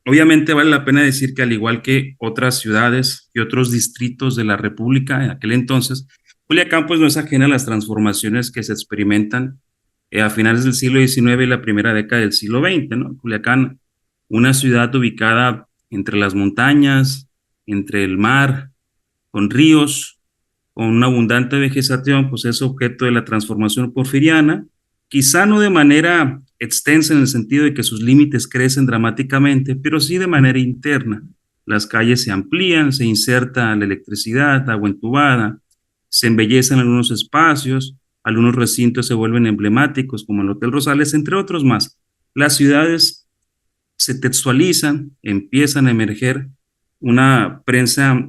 Obviamente vale la pena decir que al igual que otras ciudades y otros distritos de la República en aquel entonces, Culiacán pues no es ajena a las transformaciones que se experimentan a finales del siglo XIX y la primera década del siglo XX, ¿no? Culiacán, una ciudad ubicada entre las montañas, entre el mar, con ríos, con una abundante vegetación, pues es objeto de la transformación porfiriana, quizá no de manera extensa en el sentido de que sus límites crecen dramáticamente, pero sí de manera interna. Las calles se amplían, se inserta la electricidad, agua entubada, se embellecen algunos espacios, algunos recintos se vuelven emblemáticos, como el Hotel Rosales, entre otros más. Las ciudades se textualizan, empiezan a emerger una prensa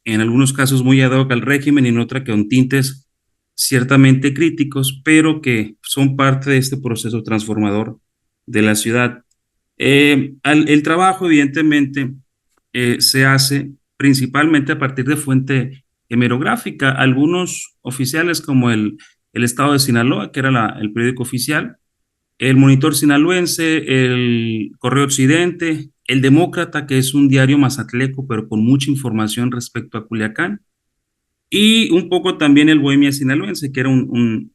en algunos casos muy ad hoc al régimen y en otra con tintes ciertamente críticos, pero que son parte de este proceso transformador de la ciudad. El trabajo, evidentemente, se hace principalmente a partir de fuente hemerográfica. Algunos oficiales, como el Estado de Sinaloa, que era el periódico oficial, el Monitor Sinaloense, el Correo Occidente, el Demócrata, que es un diario mazatleco, pero con mucha información respecto a Culiacán, y un poco también el Bohemia Sinaloense, que era un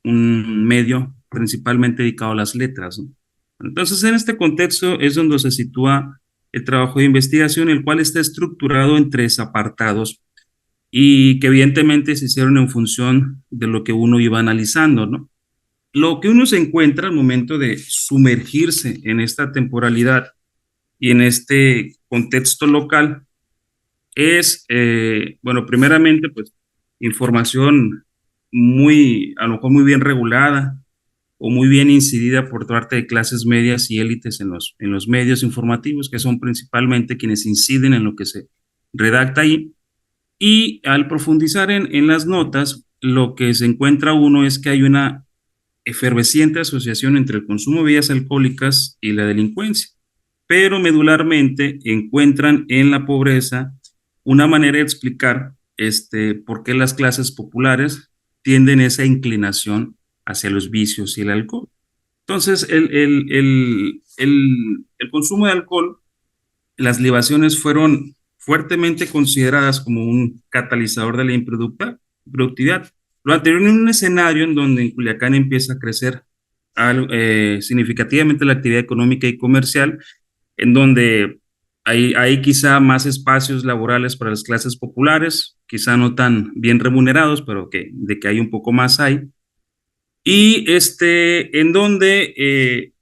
medio principalmente dedicado a las letras, ¿no? Entonces, en este contexto es donde se sitúa el trabajo de investigación, el cual está estructurado en 3 apartados y que evidentemente se hicieron en función de lo que uno iba analizando, ¿no? Lo que uno se encuentra al momento de sumergirse en esta temporalidad y en este contexto local es, bueno, primeramente, pues, información a lo mejor muy bien regulada o muy bien incidida por parte de clases medias y élites en los medios informativos, que son principalmente quienes inciden en lo que se redacta ahí. Y al profundizar en las notas, lo que se encuentra uno es que hay una efervesciente asociación entre el consumo de bebidas alcohólicas y la delincuencia, pero medularmente encuentran en la pobreza una manera de explicar por qué las clases populares tienden esa inclinación hacia los vicios y el alcohol. Entonces, el consumo de alcohol, las libaciones fueron fuertemente consideradas como un catalizador de la improductividad. Lo anterior en un escenario en donde en Culiacán empieza a crecer significativamente la actividad económica y comercial, en donde hay quizá más espacios laborales para las clases populares, quizá no tan bien remunerados, pero de que hay un poco más hay. Y en donde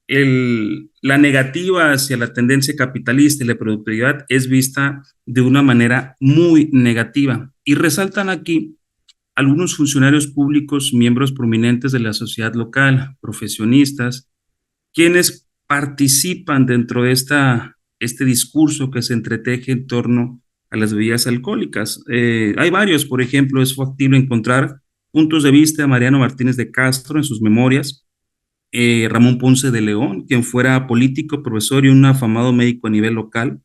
la negativa hacia la tendencia capitalista y la productividad es vista de una manera muy negativa. Y resaltan aquí algunos funcionarios públicos, miembros prominentes de la sociedad local, profesionistas, quienes participan dentro de este discurso que se entreteje en torno a las bebidas alcohólicas. Hay varios, por ejemplo, es factible encontrar puntos de vista de Mariano Martínez de Castro en sus memorias, Ramón Ponce de León, quien fuera político, profesor y un afamado médico a nivel local,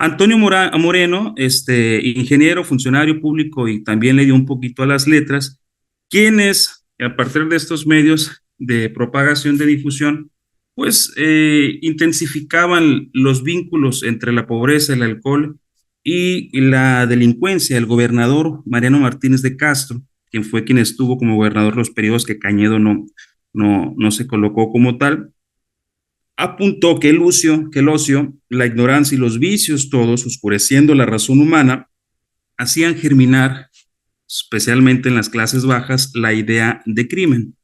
Antonio Moreno, ingeniero, funcionario público y también le dio un poquito a las letras, quienes a partir de estos medios de propagación, de difusión, pues intensificaban los vínculos entre la pobreza, el alcohol y la delincuencia. El gobernador Mariano Martínez de Castro, quien estuvo como gobernador los periodos que Cañedo no se colocó como tal. Apuntó que el ocio, la ignorancia y los vicios todos, oscureciendo la razón humana, hacían germinar, especialmente en las clases bajas, la idea de crimen.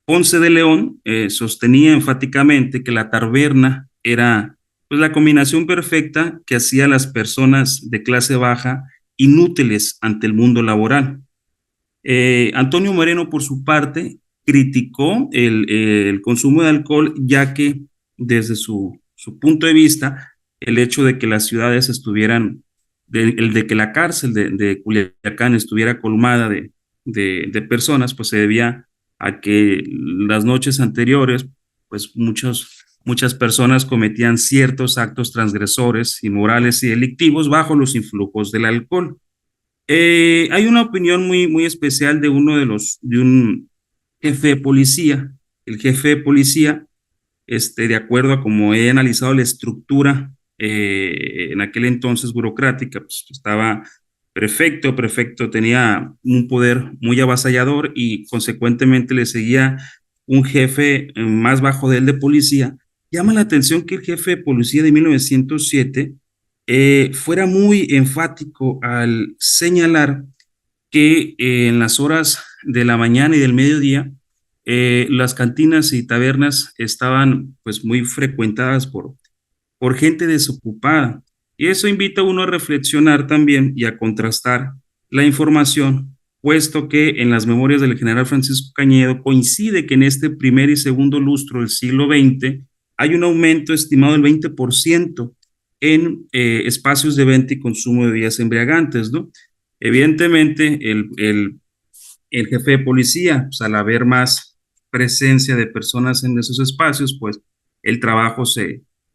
Ponce de León sostenía enfáticamente que la taberna era pues, la combinación perfecta que hacía a las personas de clase baja inútiles ante el mundo laboral. Antonio Moreno, por su parte, criticó el consumo de alcohol, ya que desde su punto de vista, el hecho de que las ciudades estuvieran, el de que la cárcel de Culiacán estuviera colmada de personas, pues se debía a que las noches anteriores, pues muchas personas cometían ciertos actos transgresores, inmorales y delictivos bajo los influjos del alcohol. Hay una opinión muy especial de de un jefe de policía. El jefe de policía, de acuerdo a cómo he analizado la estructura en aquel entonces burocrática, pues estaba prefecto tenía un poder muy avasallador y consecuentemente le seguía un jefe más bajo de él de policía. Llama la atención que el jefe de policía de 1907 fuera muy enfático al señalar que en las horas de la mañana y del mediodía las cantinas y tabernas estaban pues muy frecuentadas por gente desocupada. Y eso invita a uno a reflexionar también y a contrastar la información, puesto que en las memorias del general Francisco Cañedo coincide que en este primer y segundo lustro del siglo XX hay un aumento estimado del 20% en espacios de venta y consumo de bebidas embriagantes, ¿no? Evidentemente, el jefe de policía, pues, al haber más presencia de personas en esos espacios, pues el trabajo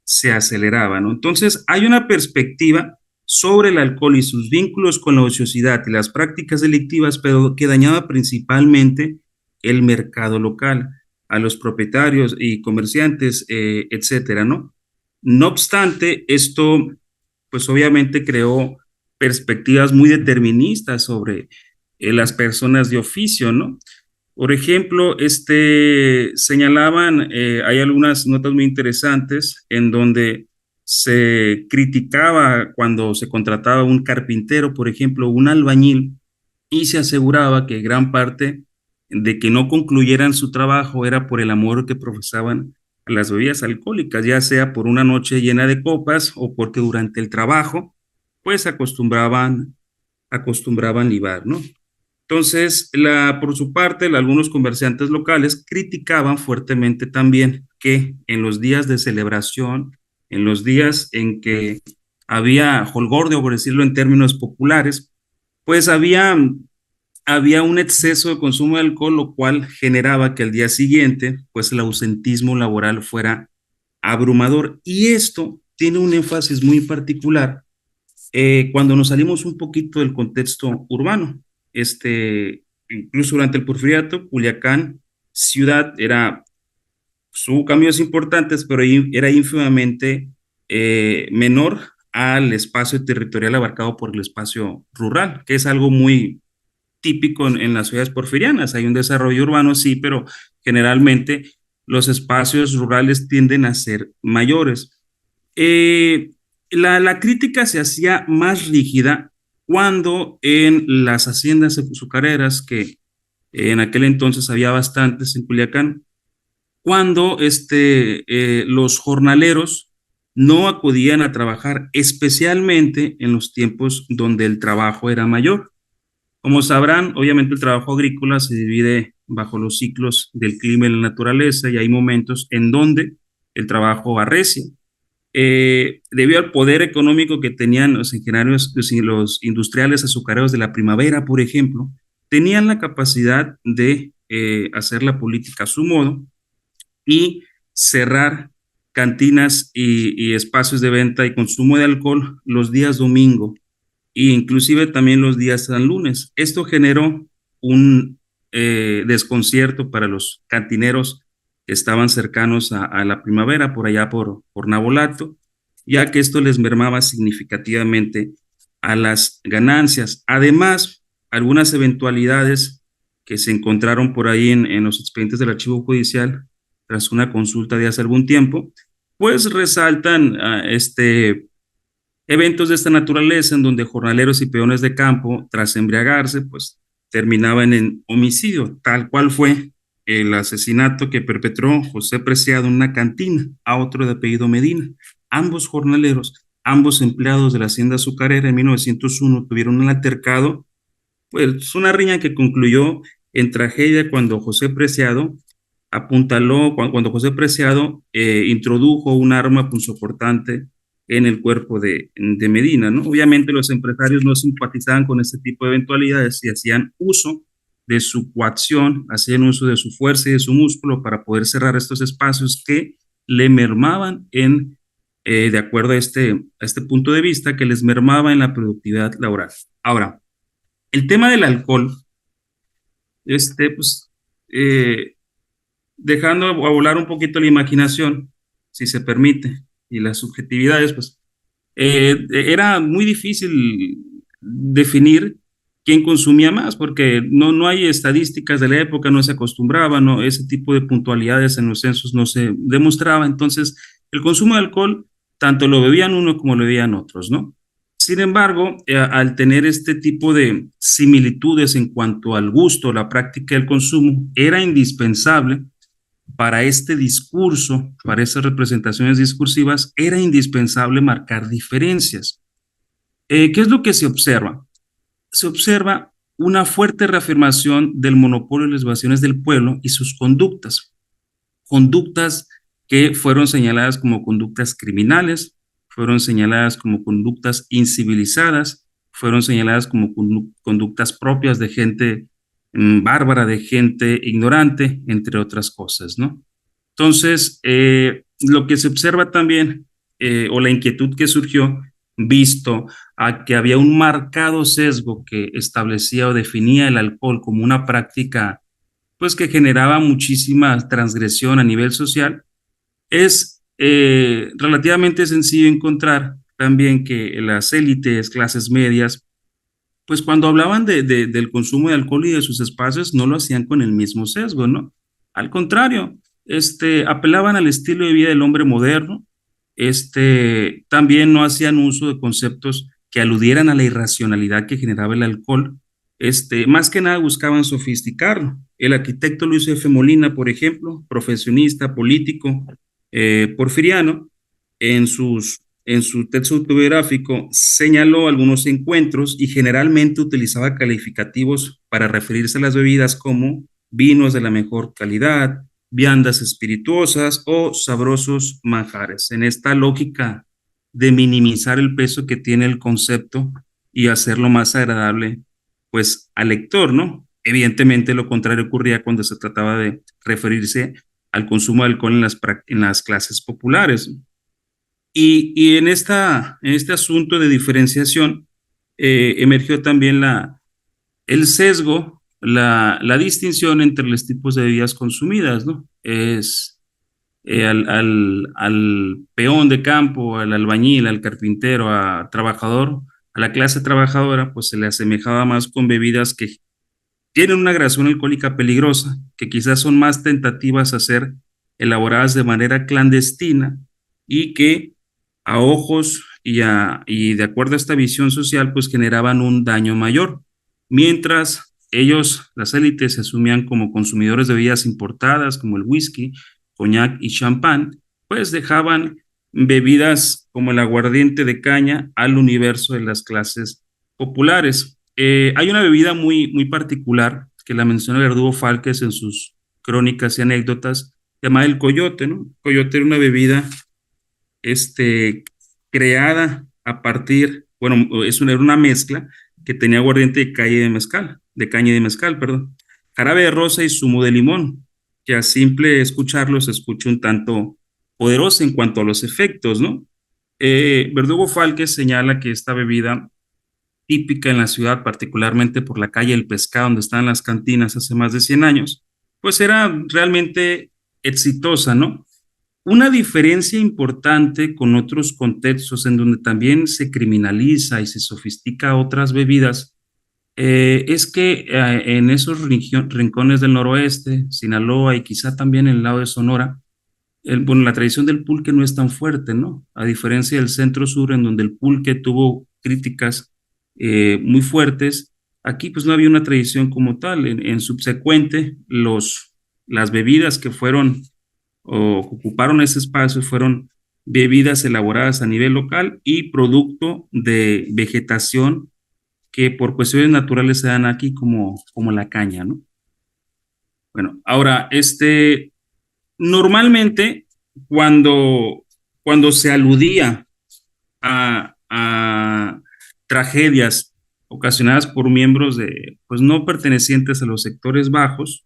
se aceleraba, ¿no? Entonces, hay una perspectiva sobre el alcohol y sus vínculos con la ociosidad y las prácticas delictivas, pero que dañaba principalmente el mercado local, a los propietarios y comerciantes, etcétera, ¿no? No obstante, esto, pues obviamente creó perspectivas muy deterministas sobre las personas de oficio, ¿no? Por ejemplo, señalaban, hay algunas notas muy interesantes en donde se criticaba cuando se contrataba un carpintero, por ejemplo, un albañil, y se aseguraba que gran parte de que no concluyeran su trabajo era por el amor que profesaban a las bebidas alcohólicas, ya sea por una noche llena de copas o porque durante el trabajo, pues acostumbraban libar, ¿no? Entonces, por su parte, algunos comerciantes locales criticaban fuertemente también que en los días de celebración, en los días en que había jolgorio, por decirlo en términos populares, pues había un exceso de consumo de alcohol, lo cual generaba que al día siguiente, pues el ausentismo laboral fuera abrumador. Y esto tiene un énfasis muy particular cuando nos salimos un poquito del contexto urbano. Incluso durante el Porfiriato, Culiacán, ciudad, hubo cambios importantes, pero era ínfimamente menor al espacio territorial abarcado por el espacio rural, que es algo muy típico en las ciudades porfirianas. Hay un desarrollo urbano, sí, pero generalmente los espacios rurales tienden a ser mayores. La crítica se hacía más rígida cuando en las haciendas azucareras, que en aquel entonces había bastantes en Culiacán, cuando los jornaleros no acudían a trabajar, especialmente en los tiempos donde el trabajo era mayor. Como sabrán, obviamente el trabajo agrícola se divide bajo los ciclos del clima y la naturaleza y hay momentos en donde el trabajo arrecia. Debido al poder económico que tenían los ingenieros, los industriales azucareros de la primavera, por ejemplo, tenían la capacidad de hacer la política a su modo y cerrar cantinas y espacios de venta y consumo de alcohol los días domingo e inclusive también los días San Lunes. Esto generó un desconcierto para los cantineros que estaban cercanos a la primavera, por allá por Nabolato, ya que esto les mermaba significativamente a las ganancias. Además, algunas eventualidades que se encontraron por ahí en los expedientes del archivo judicial tras una consulta de hace algún tiempo, pues resaltan eventos de esta naturaleza en donde jornaleros y peones de campo, tras embriagarse, pues terminaban en homicidio, tal cual fue el asesinato que perpetró José Preciado en una cantina a otro de apellido Medina. Ambos jornaleros, ambos empleados de la hacienda azucarera en 1901 tuvieron un altercado, pues una riña que concluyó en tragedia cuando José Preciado cuando José Preciado introdujo un arma punzocortante en el cuerpo de Medina, ¿no? Obviamente los empresarios no simpatizaban con este tipo de eventualidades y hacían uso de su coacción, hacían uso de su fuerza y de su músculo para poder cerrar estos espacios que le mermaban de acuerdo a este punto de vista, que les mermaba en la productividad laboral. Ahora, el tema del alcohol, pues, dejando a volar un poquito la imaginación, si se permite, y las subjetividades, pues era muy difícil definir quién consumía más, porque no hay estadísticas de la época, no se acostumbraba, no, ese tipo de puntualidades en los censos no se demostraba. Entonces, el consumo de alcohol, tanto lo bebían uno como lo bebían otros, ¿no? Sin embargo, al tener este tipo de similitudes en cuanto al gusto, la práctica del consumo, era indispensable para este discurso, para esas representaciones discursivas, era indispensable marcar diferencias. ¿Qué es lo que se observa? Se observa una fuerte reafirmación del monopolio de las ovaciones del pueblo y sus conductas que fueron señaladas como conductas criminales, fueron señaladas como conductas incivilizadas, fueron señaladas como conductas propias de gente bárbara, de gente ignorante, entre otras cosas, ¿no? Entonces, lo que se observa también, o la inquietud que surgió, visto a que había un marcado sesgo que establecía o definía el alcohol como una práctica, pues que generaba muchísima transgresión a nivel social, es relativamente sencillo encontrar también que las élites, clases medias, pues cuando hablaban del consumo de alcohol y de sus espacios, no lo hacían con el mismo sesgo, ¿no? Al contrario, apelaban al estilo de vida del hombre moderno, también no hacían uso de conceptos que aludieran a la irracionalidad que generaba el alcohol, más que nada buscaban sofisticarlo. El arquitecto Luis F. Molina, por ejemplo, profesionista, político, porfiriano, en su texto autobiográfico señaló algunos encuentros y generalmente utilizaba calificativos para referirse a las bebidas como vinos de la mejor calidad, viandas espirituosas o sabrosos manjares, en esta lógica de minimizar el peso que tiene el concepto y hacerlo más agradable, pues, al lector, ¿no? Evidentemente lo contrario ocurría cuando se trataba de referirse al consumo de alcohol en las clases populares. Y en este asunto de diferenciación emergió también el sesgo, la distinción entre los tipos de bebidas consumidas, ¿no? Al peón de campo, al albañil, al carpintero, al trabajador, a la clase trabajadora, pues se le asemejaba más con bebidas que tienen una graduación alcohólica peligrosa, que quizás son más tentativas a ser elaboradas de manera clandestina y que a ojos y de acuerdo a esta visión social, pues generaban un daño mayor. Mientras ellos, las élites, se asumían como consumidores de bebidas importadas, como el whisky, coñac y champán, pues dejaban bebidas como el aguardiente de caña al universo de las clases populares. Hay una bebida muy particular que la menciona Verdugo Falques en sus crónicas y anécdotas, llamada el coyote, ¿no? El coyote era una bebida creada a partir, bueno, era una mezcla que tenía aguardiente de caña de mezcal, perdón, jarabe de rosa y zumo de limón, que a simple escucharlo se escucha un tanto poderosa en cuanto a los efectos, ¿no? Verdugo Falques señala que esta bebida típica en la ciudad, particularmente por la calle El Pescado, donde están las cantinas hace más de 100 años, pues era realmente exitosa, ¿no? Una diferencia importante con otros contextos en donde también se criminaliza y se sofistica otras bebidas es que en esos rincones del noroeste, Sinaloa y quizá también en el lado de Sonora, bueno, la tradición del pulque no es tan fuerte, ¿no? A diferencia del centro sur, en donde el pulque tuvo críticas muy fuertes, aquí pues no había una tradición como tal. En subsecuente, las bebidas que fueron o ocuparon ese espacio fueron bebidas elaboradas a nivel local y producto de vegetación que por cuestiones naturales se dan aquí como la caña, ¿no? Bueno, ahora, normalmente cuando se aludía a tragedias ocasionadas por miembros pues no pertenecientes a los sectores bajos,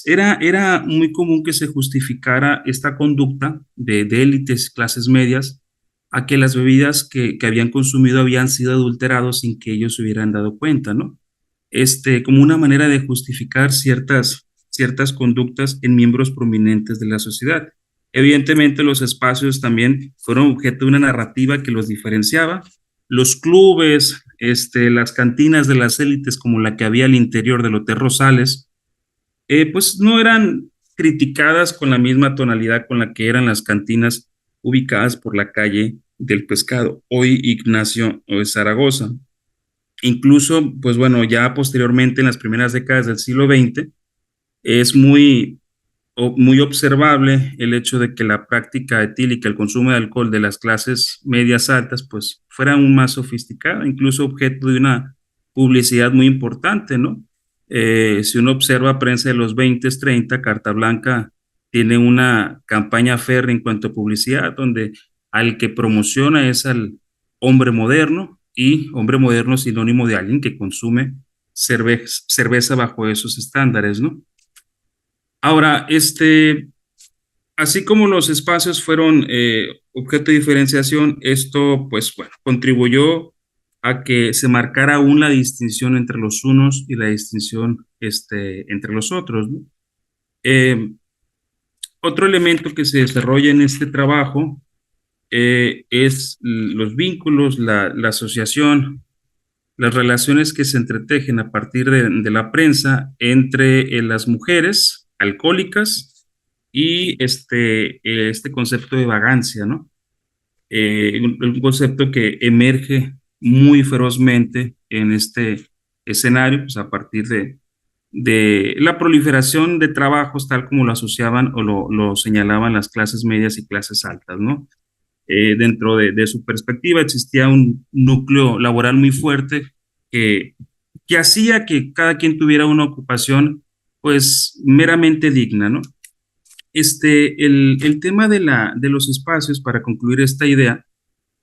era muy común que se justificara esta conducta de élites, clases medias, a que las bebidas que habían consumido habían sido adulterados sin que ellos se hubieran dado cuenta, ¿no? Como una manera de justificar ciertas conductas en miembros prominentes de la sociedad. Evidentemente, los espacios también fueron objeto de una narrativa que los diferenciaba. Los clubes, las cantinas de las élites, como la que había al interior del Hotel Rosales, pues no eran criticadas con la misma tonalidad con la que eran las cantinas ubicadas por la calle del Pescado, hoy Ignacio de Zaragoza. Incluso, pues bueno, ya posteriormente en las primeras décadas del siglo XX, es muy observable el hecho de que la práctica etílica, el consumo de alcohol de las clases medias altas, pues fuera aún más sofisticada, incluso objeto de una publicidad muy importante, ¿no? Si uno observa prensa de los 20, 30, Carta Blanca tiene una campaña férrea en cuanto a publicidad, donde al que promociona es al hombre moderno, y hombre moderno es sinónimo de alguien que consume cerveza bajo esos estándares, ¿no? Ahora, así como los espacios fueron objeto de diferenciación, esto, pues bueno, contribuyó a que se marcara aún la distinción entre los unos y la distinción entre los otros, ¿no? Otro elemento que se desarrolla en este trabajo es los vínculos, la asociación, las relaciones que se entretejen a partir de la prensa entre las mujeres alcohólicas y este concepto de vagancia, ¿no? Un concepto que emerge muy ferozmente en este escenario, pues a partir de la proliferación de trabajos tal como lo asociaban o lo señalaban las clases medias y clases altas, ¿no? Dentro de su perspectiva existía un núcleo laboral muy fuerte que, que hacía que cada quien tuviera una ocupación pues meramente digna, ¿no? El tema de los espacios, para concluir esta idea,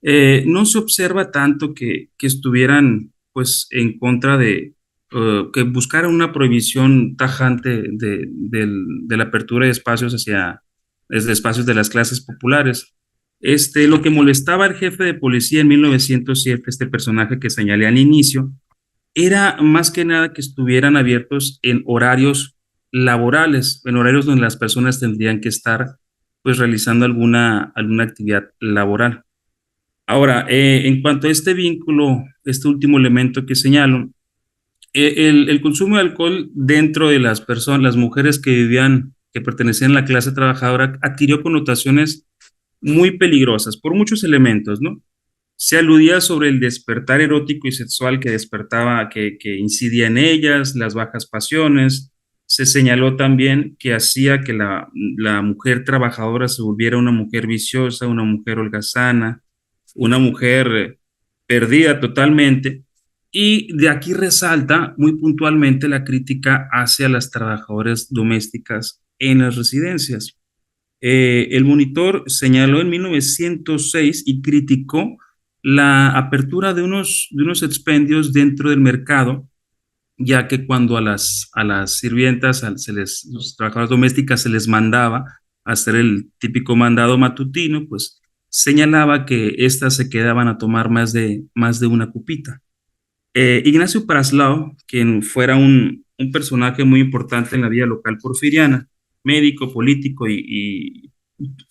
no se observa tanto que estuvieran pues en contra que buscaran una prohibición tajante de la apertura de espacios desde espacios de las clases populares. Lo que molestaba al jefe de policía en 1907, este personaje que señalé al inicio, era más que nada que estuvieran abiertos en horarios laborales, en horarios donde las personas tendrían que estar pues realizando alguna actividad laboral. Ahora, en cuanto a este vínculo, este último elemento que señalo, el consumo de alcohol dentro de las personas, las mujeres que pertenecían a la clase trabajadora, adquirió connotaciones muy peligrosas por muchos elementos, ¿no? Se aludía sobre el despertar erótico y sexual que incidía en ellas, las bajas pasiones. Se señaló también que hacía que la mujer trabajadora se volviera una mujer viciosa, una mujer holgazana, una mujer perdida totalmente. Y de aquí resalta muy puntualmente la crítica hacia las trabajadoras domésticas en las residencias. El Monitor señaló en 1906 y criticó la apertura de unos expendios dentro del mercado, ya que cuando a las sirvientas, los trabajadoras domésticas se les mandaba hacer el típico mandado matutino, pues señalaba que éstas se quedaban a tomar más de una cupita. Ignacio Praslao, quien fuera un personaje muy importante en la vida local porfiriana, médico, político y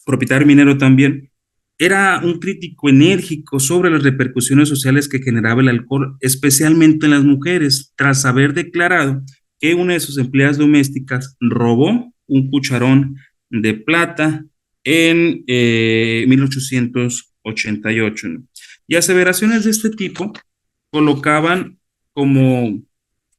propietario minero también, Era un crítico enérgico sobre las repercusiones sociales que generaba el alcohol, especialmente en las mujeres, tras haber declarado que una de sus empleadas domésticas robó un cucharón de plata en 1888, ¿no? Y aseveraciones de este tipo colocaban como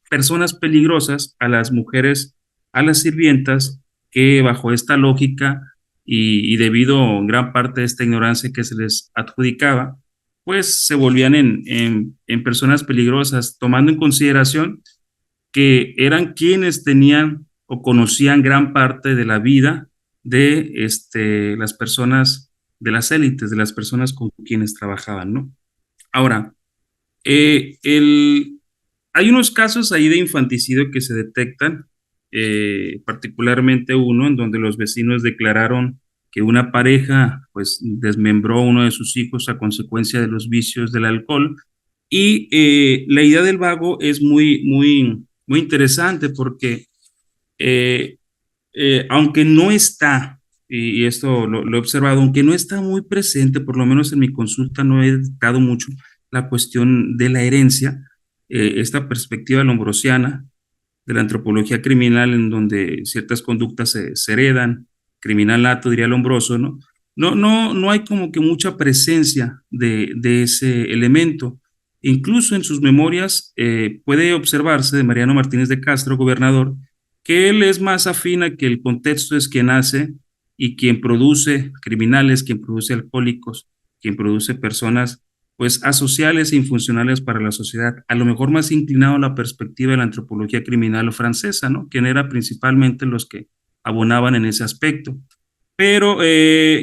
personas peligrosas a las mujeres, a las sirvientas, que bajo esta lógica y debido en gran parte de esta ignorancia que se les adjudicaba, pues se volvían en personas peligrosas, tomando en consideración que eran quienes tenían o conocían gran parte de la vida de las personas, de las élites, de las personas con quienes trabajaban, ¿no? Ahora, eh, el, hay unos casos ahí de infanticidio que se detectan, particularmente uno en donde los vecinos declararon que una pareja pues desmembró a uno de sus hijos a consecuencia de los vicios del alcohol. Y la idea del vago es muy interesante porque eh, aunque no está, y esto lo he observado, aunque no está muy presente, por lo menos en mi consulta no he detectado mucho la cuestión de la herencia, esta perspectiva lombrosiana de la antropología criminal en donde ciertas conductas se heredan, criminal nato, diría Lombroso, ¿no? No hay como que mucha presencia de ese elemento. Incluso en sus memorias puede observarse de Mariano Martínez de Castro, gobernador, que él es más afín a que el contexto es quien hace y quien produce criminales, quien produce alcohólicos, quien produce personas pues asociales e infuncionales para la sociedad, a lo mejor más inclinado a la perspectiva de la antropología criminal o francesa, ¿no? Quien era principalmente los que abonaban en ese aspecto. Pero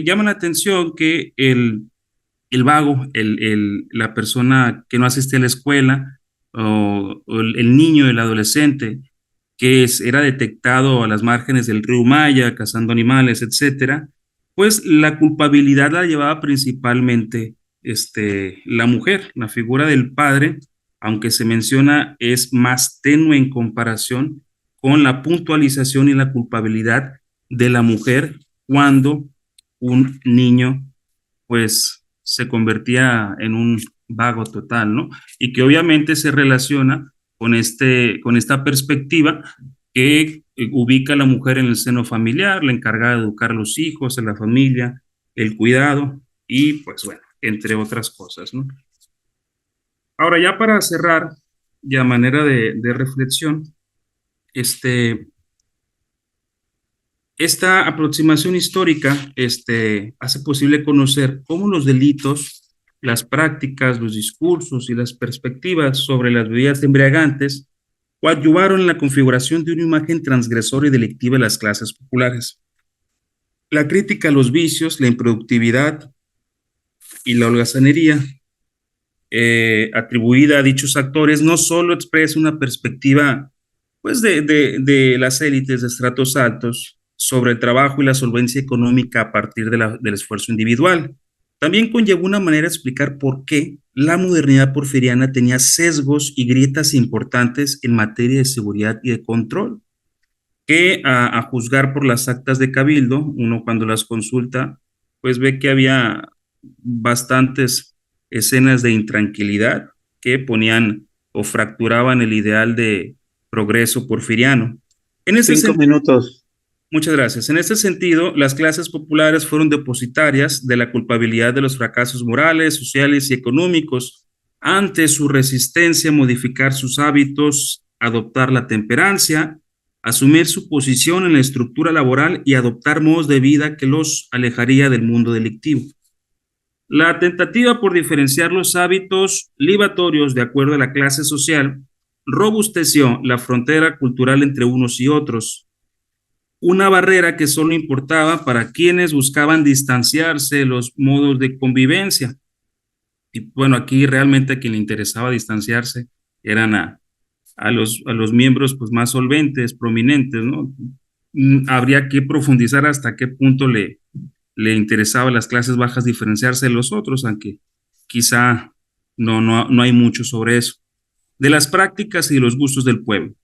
llama la atención que el vago, la persona que no asiste a la escuela, o el niño, el adolescente, era detectado a las márgenes del río Maya, cazando animales, etcétera, pues la culpabilidad la llevaba principalmente la mujer. La figura del padre, aunque se menciona, es más tenue en comparación con la puntualización y la culpabilidad de la mujer cuando un niño pues se convertía en un vago total, ¿no? Y que obviamente se relaciona con esta perspectiva que ubica a la mujer en el seno familiar, la encargada de educar a los hijos, a la familia, el cuidado y pues bueno, entre otras cosas, ¿no? Ahora ya para cerrar, ya a manera de reflexión, este, esta aproximación histórica hace posible conocer cómo los delitos, las prácticas, los discursos y las perspectivas sobre las bebidas embriagantes coadyuvaron en la configuración de una imagen transgresora y delictiva de las clases populares. La crítica a los vicios, la improductividad y la holgazanería atribuida a dichos actores no solo expresa una perspectiva pues de las élites de estratos altos sobre el trabajo y la solvencia económica a partir del esfuerzo individual. También conllevó una manera de explicar por qué la modernidad porfiriana tenía sesgos y grietas importantes en materia de seguridad y de control, que a juzgar por las actas de cabildo, uno cuando las consulta, pues ve que había bastantes escenas de intranquilidad que ponían o fracturaban el ideal de progreso porfiriano. En ese 5 minutos. Muchas gracias. En este sentido, las clases populares fueron depositarias de la culpabilidad de los fracasos morales, sociales y económicos ante su resistencia a modificar sus hábitos, adoptar la temperancia, asumir su posición en la estructura laboral y adoptar modos de vida que los alejaría del mundo delictivo. La tentativa por diferenciar los hábitos libatorios de acuerdo a la clase social robusteció la frontera cultural entre unos y otros, una barrera que solo importaba para quienes buscaban distanciarse de los modos de convivencia. Y bueno, aquí realmente a quien le interesaba distanciarse eran a los miembros pues, más solventes, prominentes, ¿no? Habría que profundizar hasta qué punto le interesaba a las clases bajas diferenciarse de los otros, aunque quizá no hay mucho sobre eso. De las prácticas y de los gustos del pueblo.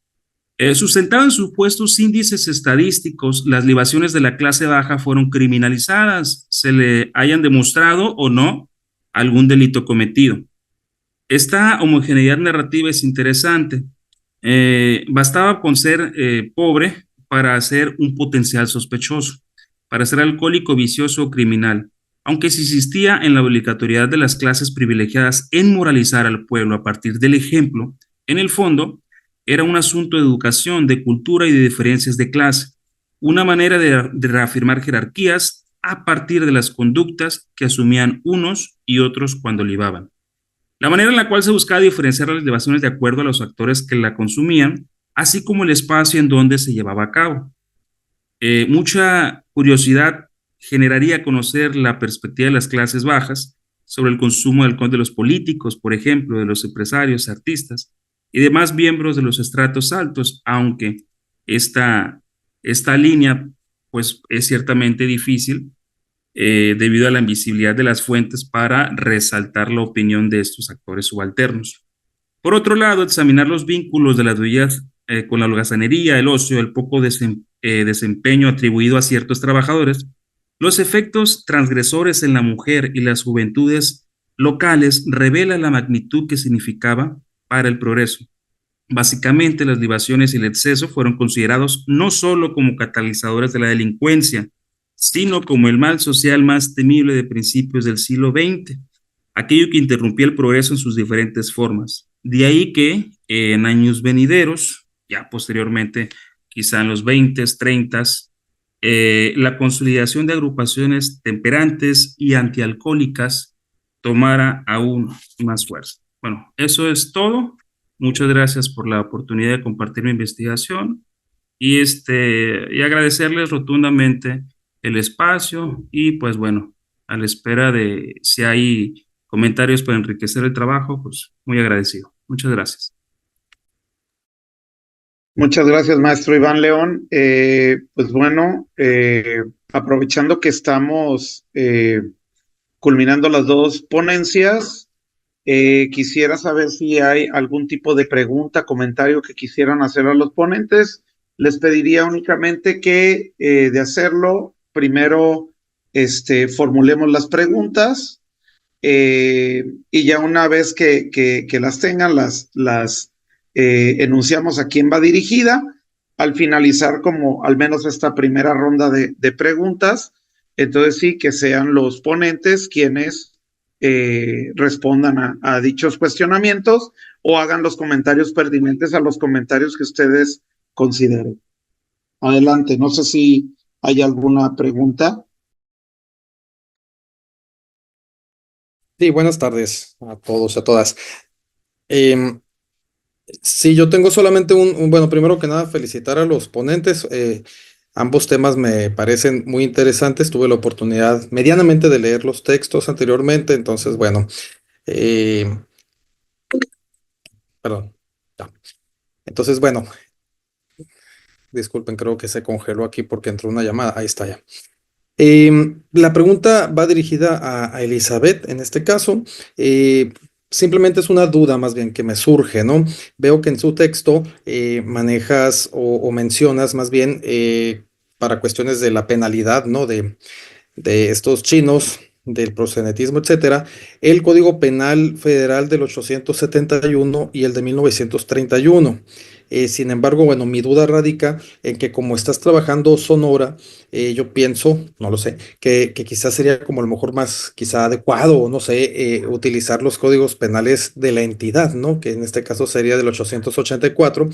Sustentado en supuestos índices estadísticos, las libaciones de la clase baja fueron criminalizadas, se le hayan demostrado o no algún delito cometido. Esta homogeneidad narrativa es interesante. Bastaba con ser pobre para ser un potencial sospechoso, para ser alcohólico, vicioso o criminal, aunque se insistía en la obligatoriedad de las clases privilegiadas en moralizar al pueblo a partir del ejemplo. En el fondo, era un asunto de educación, de cultura y de diferencias de clase, una manera de reafirmar jerarquías a partir de las conductas que asumían unos y otros cuando libaban. La manera en la cual se buscaba diferenciar las libaciones de acuerdo a los actores que la consumían, así como el espacio en donde se llevaba a cabo. Mucha curiosidad generaría conocer la perspectiva de las clases bajas sobre el consumo de alcohol de los políticos, por ejemplo, de los empresarios, artistas y demás miembros de los estratos altos, aunque esta, esta línea pues es ciertamente difícil debido a la invisibilidad de las fuentes para resaltar la opinión de estos actores subalternos. Por otro lado, examinar los vínculos de las bebidas con la holgazanería, el ocio, el poco desempeño atribuido a ciertos trabajadores, los efectos transgresores en la mujer y las juventudes locales revelan la magnitud que significaba para el progreso. Básicamente, las libaciones y el exceso fueron considerados no solo como catalizadores de la delincuencia, sino como el mal social más temible de principios del siglo XX, aquello que interrumpía el progreso en sus diferentes formas. De ahí que en años venideros, ya posteriormente, quizá en los 20, 30, la consolidación de agrupaciones temperantes y antialcohólicas tomara aún más fuerza. Bueno, eso es todo. Muchas gracias por la oportunidad de compartir mi investigación y agradecerles rotundamente el espacio y pues bueno, a la espera de si hay comentarios para enriquecer el trabajo, pues muy agradecido. Muchas gracias. Muchas gracias, maestro Iván León. Pues bueno, aprovechando que estamos culminando las dos ponencias, quisiera saber si hay algún tipo de pregunta, comentario que quisieran hacer a los ponentes. Les pediría únicamente que de hacerlo, primero formulemos las preguntas y ya una vez que las tengan, las enunciamos a quién va dirigida. Al finalizar como al menos esta primera ronda de preguntas, entonces sí, que sean los ponentes quienes respondan a dichos cuestionamientos o hagan los comentarios pertinentes a los comentarios que ustedes consideren. Adelante, no sé si hay alguna pregunta. Sí, buenas tardes a todos y a todas. Sí, yo tengo solamente bueno, primero que nada, felicitar a los ponentes. Ambos temas me parecen muy interesantes. Tuve la oportunidad medianamente de leer los textos anteriormente, entonces, bueno, eh, perdón. Ya. Entonces, bueno, disculpen, creo que se congeló aquí porque entró una llamada. Ahí está ya. La pregunta va dirigida a Elizabeth en este caso. Simplemente es una duda más bien que me surge, ¿no? Veo que en su texto manejas o mencionas más bien para cuestiones de la penalidad, ¿no? De estos chinos, del proxenetismo, etcétera, el Código Penal Federal del 871 y el de 1931. Sin embargo, bueno, mi duda radica en que como estás trabajando Sonora, yo pienso, no lo sé, que quizás sería como a lo mejor más quizá adecuado, o no sé, utilizar los códigos penales de la entidad, ¿no? Que en este caso sería del 884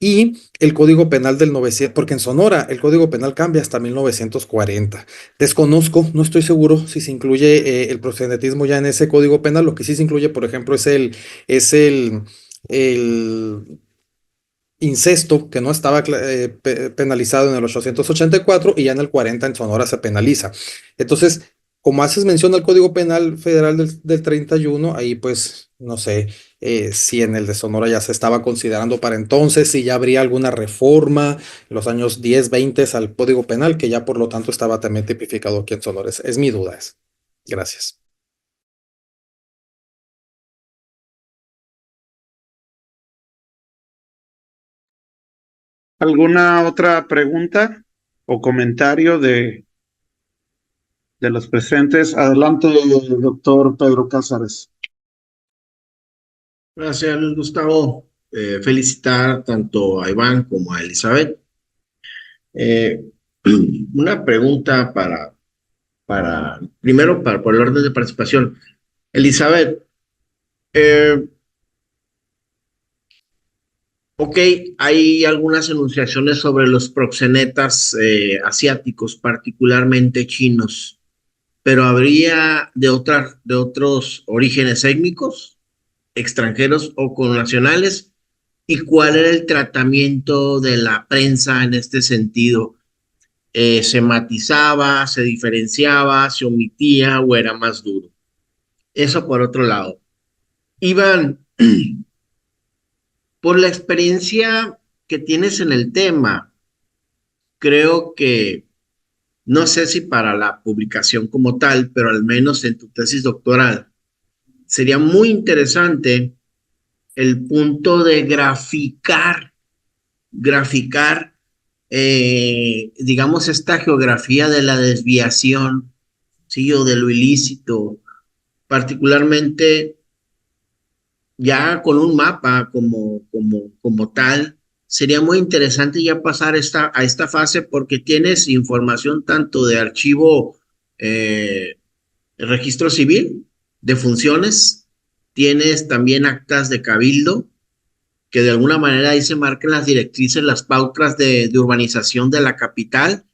y el Código Penal del 900, porque en Sonora el Código Penal cambia hasta 1940. Desconozco, no estoy seguro si se incluye el proxenetismo ya en ese Código Penal. Lo que sí se incluye, por ejemplo, es el incesto, que no estaba penalizado en el 884 y ya en el 40 en Sonora se penaliza. Entonces, como haces mención al Código Penal Federal del 31, ahí pues no sé si en el de Sonora ya se estaba considerando para entonces, si ya habría alguna reforma en los años 10, 20 al Código Penal, que ya por lo tanto estaba también tipificado aquí en Sonora. Es mi duda. Gracias. ¿Alguna otra pregunta o comentario de los presentes? Adelante, doctor Pedro Cázares. Gracias, Luis Gustavo. Felicitar tanto a Iván como a Elizabeth. Eh, una pregunta primero, por el orden de participación. Elizabeth, eh, ok, hay algunas enunciaciones sobre los proxenetas asiáticos, particularmente chinos, pero ¿habría de otros orígenes étnicos, extranjeros o connacionales? ¿Y cuál era el tratamiento de la prensa en este sentido? ¿Se matizaba, se diferenciaba, se omitía o era más duro? Eso por otro lado. Iván, por la experiencia que tienes en el tema, creo que, no sé si para la publicación como tal, pero al menos en tu tesis doctoral, sería muy interesante el punto de graficar, digamos, esta geografía de la desviación, ¿sí? O de lo ilícito, particularmente ya con un mapa como tal. Sería muy interesante ya pasar a esta fase porque tienes información tanto de archivo, registro civil, de funciones, tienes también actas de cabildo, que de alguna manera ahí se marcan las directrices, las pautas de urbanización de la capital.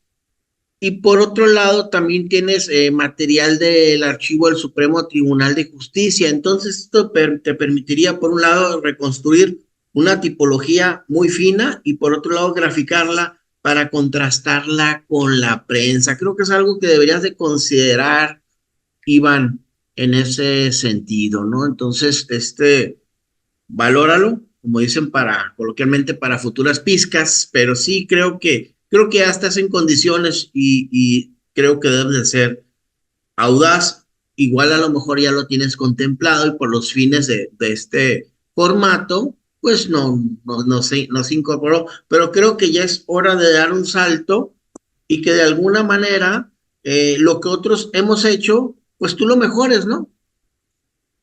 Y por otro lado, también tienes material del archivo del Supremo Tribunal de Justicia. Entonces, esto te permitiría, por un lado, reconstruir una tipología muy fina y por otro lado, graficarla para contrastarla con la prensa. Creo que es algo que deberías de considerar, Iván, en ese sentido, ¿no? Entonces, valóralo, como dicen coloquialmente, para futuras pizcas, pero sí creo que ya estás en condiciones y creo que debes de ser audaz. Igual a lo mejor ya lo tienes contemplado y por los fines de este formato, pues no se incorporó, pero creo que ya es hora de dar un salto y que de alguna manera lo que otros hemos hecho, pues tú lo mejores, ¿no?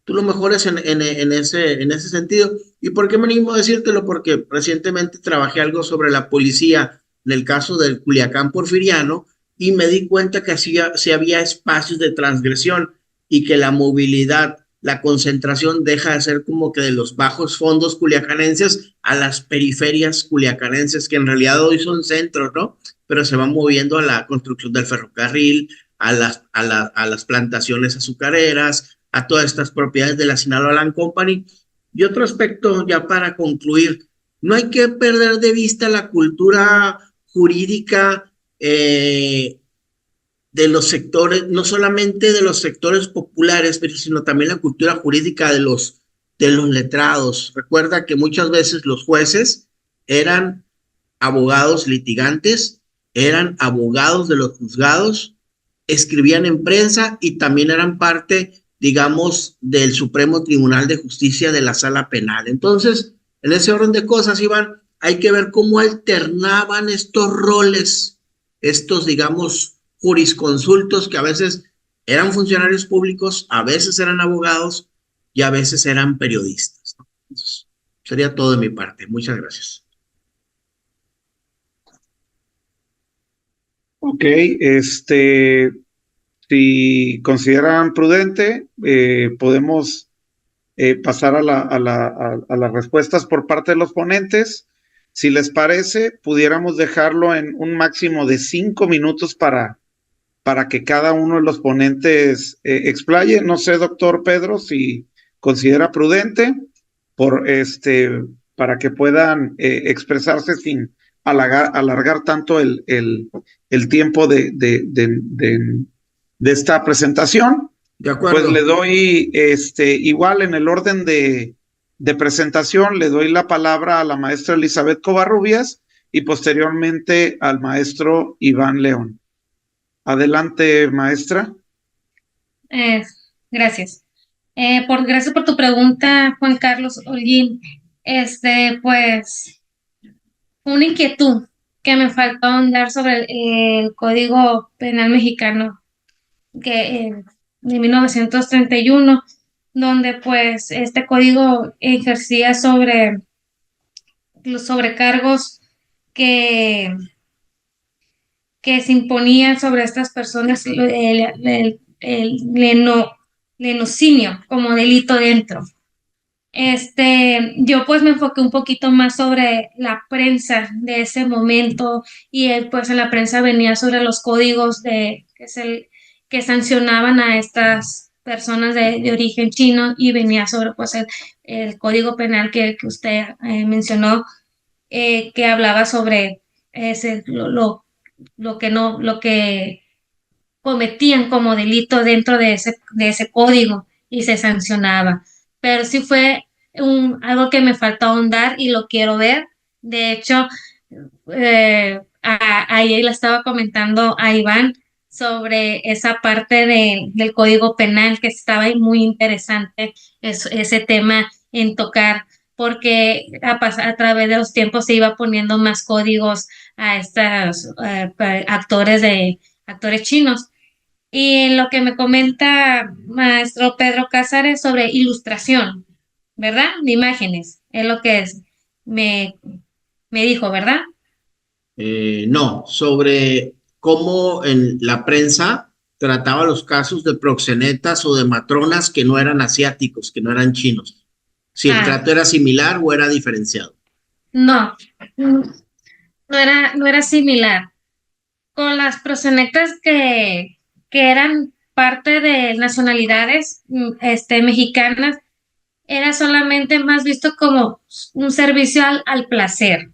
Tú lo mejores en ese sentido. ¿Y por qué me animo a decírtelo? Porque recientemente trabajé algo sobre la policía en el caso del Culiacán Porfiriano y me di cuenta que sí había espacios de transgresión y que la movilidad, la concentración deja de ser como que de los bajos fondos culiacanenses a las periferias culiacanenses, que en realidad hoy son centros, ¿no? Pero se van moviendo a la construcción del ferrocarril, a las plantaciones azucareras, a todas estas propiedades de la Sinaloa Land Company. Y otro aspecto, ya para concluir, no hay que perder de vista la cultura jurídica de los sectores, no solamente de los sectores populares, pero sino también la cultura jurídica de los letrados. Recuerda que muchas veces los jueces eran abogados litigantes, eran abogados de los juzgados, escribían en prensa y también eran parte, digamos, del Supremo Tribunal de Justicia de la Sala Penal. Entonces, en ese orden de cosas, Iván, hay que ver cómo alternaban estos roles, estos, digamos, jurisconsultos que a veces eran funcionarios públicos, a veces eran abogados y a veces eran periodistas, ¿no? Entonces, sería todo de mi parte. Muchas gracias. Ok, si consideran prudente, podemos pasar a las respuestas por parte de los ponentes. Si les parece, pudiéramos dejarlo en un máximo de 5 minutos para que cada uno de los ponentes explaye. No sé, doctor Pedro, si considera prudente para que puedan expresarse sin alargar tanto el tiempo de esta presentación. De acuerdo. Pues le doy igual en el orden de presentación, le doy la palabra a la maestra Elizabeth Covarrubias y posteriormente al maestro Iván León. Adelante, maestra. Gracias. Gracias por tu pregunta, Juan Carlos Holguín. Pues una inquietud que me faltó ahondar sobre el Código Penal mexicano de 1931, donde pues este código ejercía sobre los sobrecargos que, que se imponían sobre estas personas, lenocinio como delito dentro. Yo pues me enfoqué un poquito más sobre la prensa de ese momento y pues en la prensa venía sobre los códigos que sancionaban a estas personas de origen chino, y venía sobre pues el código penal que usted mencionó, que hablaba sobre ese, lo que cometían como delito dentro de ese código y se sancionaba. Pero sí fue algo que me faltó ahondar y lo quiero ver. De hecho, ayer le estaba comentando a Iván sobre esa parte del Código Penal, que estaba muy interesante ese tema en tocar, porque a través de los tiempos se iba poniendo más códigos a estos actores chinos. Y en lo que me comenta maestro Pedro Cázares sobre ilustración, ¿verdad? De imágenes, es lo que me, me dijo, ¿verdad? No, sobre cómo en la prensa trataba los casos de proxenetas o de matronas que no eran asiáticos, que no eran chinos. Si el Ah, trato era similar o era diferenciado. no, no era similar. Con las proxenetas que eran parte de nacionalidades mexicanas, era solamente más visto como un servicio al placer,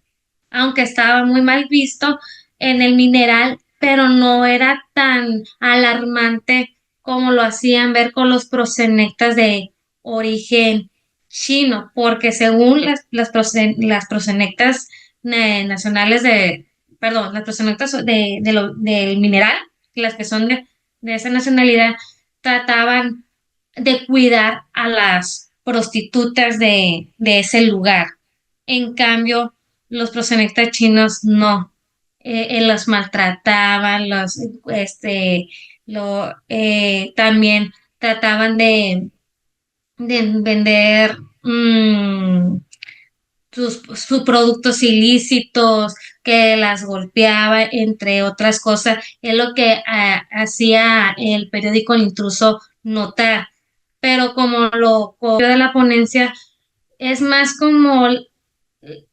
aunque estaba muy mal visto en el mineral, pero no era tan alarmante como lo hacían ver con los proxenetas de origen chino, porque según las proxenetas nacionales perdón, las proxenetas del mineral, las que son de esa nacionalidad, trataban de cuidar a las prostitutas de ese lugar. En cambio, los proxenetas chinos no, los maltrataban, también trataban de vender sus productos ilícitos, que las golpeaba, entre otras cosas. Es lo que hacía el periódico El Intruso notar. Pero como lo copió de la ponencia, es más como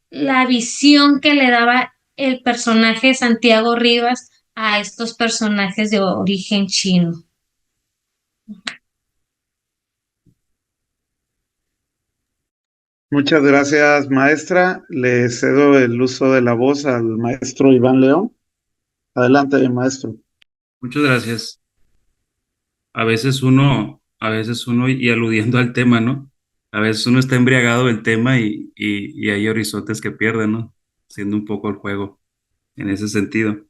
la visión que le daba el personaje Santiago Rivas a estos personajes de origen chino. Muchas gracias, maestra. Le cedo el uso de la voz al maestro Iván León. Adelante, maestro. Muchas gracias. A veces uno, y aludiendo al tema, ¿no? A veces uno está embriagado del tema y hay horizontes que pierden, ¿no? Siendo un poco el juego en ese sentido.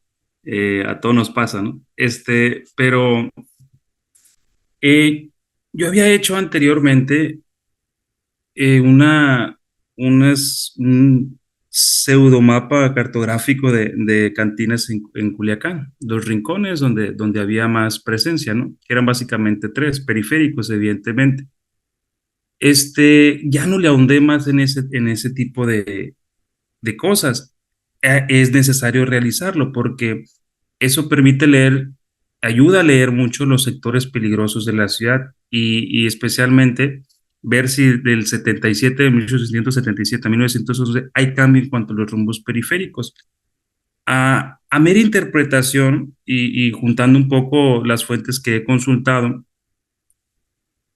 A todos nos pasa, ¿no? Pero yo había hecho anteriormente un pseudomapa cartográfico de cantinas en Culiacán, los rincones donde había más presencia, ¿no? Que eran básicamente tres, periféricos, evidentemente. Ya no le ahondé más en ese tipo de cosas. Es necesario realizarlo porque eso permite ayuda a leer mucho los sectores peligrosos de la ciudad y especialmente ver si del 77, de 1877 a 1911 hay cambio en cuanto a los rumbos periféricos. A mera interpretación y juntando un poco las fuentes que he consultado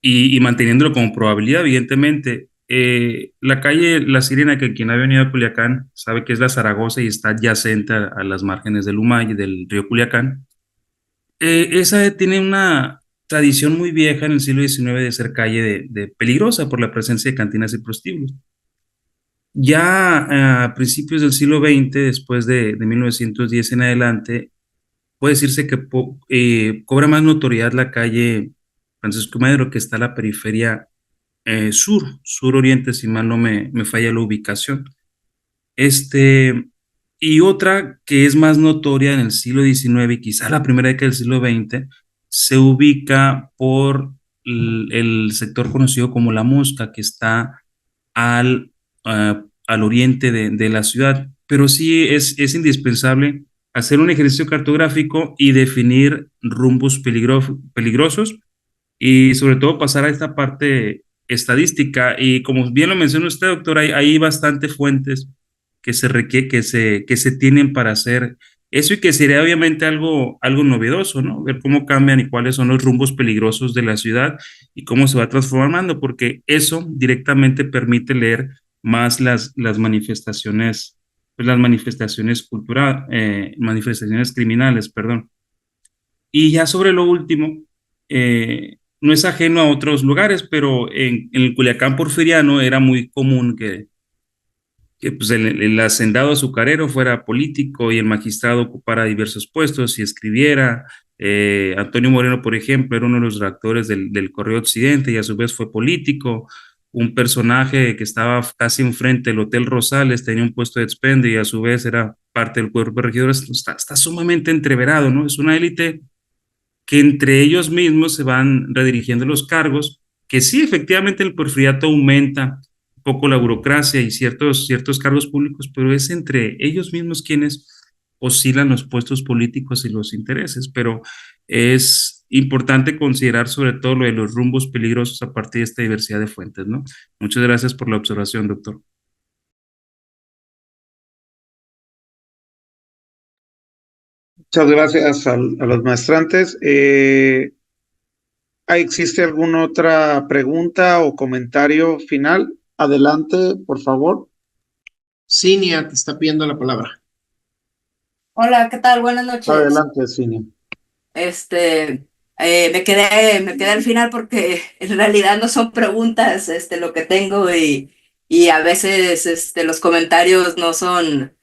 y manteniéndolo como probabilidad, evidentemente, la calle La Sirena, que quien ha venido a Culiacán sabe que es la Zaragoza y está adyacente a las márgenes del Umay, del río Culiacán. Esa tiene una tradición muy vieja en el siglo XIX de ser calle de peligrosa por la presencia de cantinas y prostíbulos. Ya a principios del siglo XX, después de 1910 en adelante, puede decirse que cobra más notoriedad la calle Francisco Madero, que está a la periferia suroriente, si mal no me falla la ubicación. Y otra que es más notoria en el siglo XIX y quizá la primera década del siglo XX, se ubica por el sector conocido como La Mosca, que está al, al oriente de la ciudad. Pero sí es indispensable hacer un ejercicio cartográfico y definir rumbos peligrosos y sobre todo pasar a esta parte estadística. Y como bien lo mencionó usted, doctor, hay bastantes fuentes que se tienen para hacer eso y que sería obviamente algo novedoso, ¿no? Ver cómo cambian y cuáles son los rumbos peligrosos de la ciudad y cómo se va transformando, porque eso directamente permite leer más las manifestaciones, pues las manifestaciones manifestaciones criminales, perdón. Y ya sobre lo último, no es ajeno a otros lugares, pero en el Culiacán porfiriano era muy común que pues el hacendado azucarero fuera político y el magistrado ocupara diversos puestos y escribiera. Antonio Moreno, por ejemplo, era uno de los redactores del Correo Occidente y a su vez fue político. Un personaje que estaba casi enfrente del Hotel Rosales tenía un puesto de expendio y a su vez era parte del cuerpo de regidores. Está sumamente entreverado, ¿no? Es una élite que entre ellos mismos se van redirigiendo los cargos, que sí, efectivamente el porfiriato aumenta un poco la burocracia y ciertos cargos públicos, pero es entre ellos mismos quienes oscilan los puestos políticos y los intereses, pero es importante considerar sobre todo lo de los rumbos peligrosos a partir de esta diversidad de fuentes, ¿no? Muchas gracias por la observación, doctor. Muchas gracias a los maestrantes. ¿Existe alguna otra pregunta o comentario final? Adelante, por favor. Cinia te está pidiendo la palabra. Hola, ¿qué tal? Buenas noches. Adelante, Cinia. Me quedé al final porque en realidad no son preguntas, lo que tengo y a veces, los comentarios no son,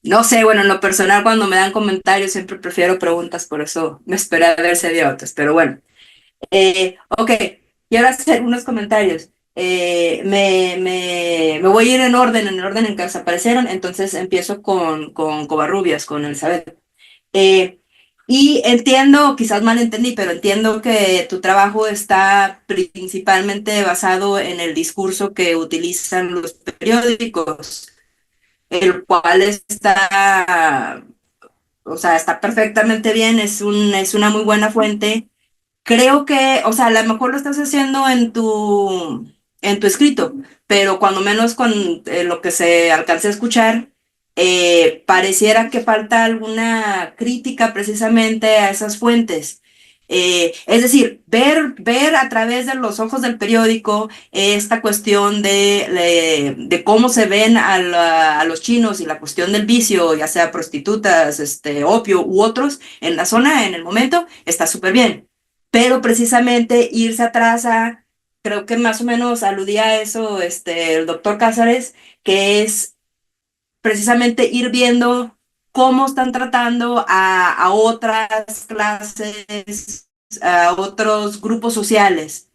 no sé, bueno, en lo personal cuando me dan comentarios siempre prefiero preguntas, por eso me esperé a ver si había otras, pero bueno. Ok, quiero hacer unos comentarios. Me voy a ir en el orden en que se aparecieron, entonces empiezo con Covarrubias, con Elizabeth. Eh, y entiendo, quizás mal entendí, pero entiendo que tu trabajo está principalmente basado en el discurso que utilizan los periódicos, el cual está, o sea, está perfectamente bien, es una muy buena fuente. Creo que, o sea, a lo mejor lo estás haciendo en tu escrito, pero cuando menos con lo que se alcance a escuchar, pareciera que falta alguna crítica precisamente a esas fuentes. Es decir, ver a través de los ojos del periódico esta cuestión de cómo se ven a los chinos y la cuestión del vicio, ya sea prostitutas, opio u otros, en la zona, en el momento, está súper bien. Pero precisamente irse atrás creo que más o menos aludía a eso el doctor Cázares, que es precisamente ir viendo cómo están tratando a otras clases, a otros grupos sociales.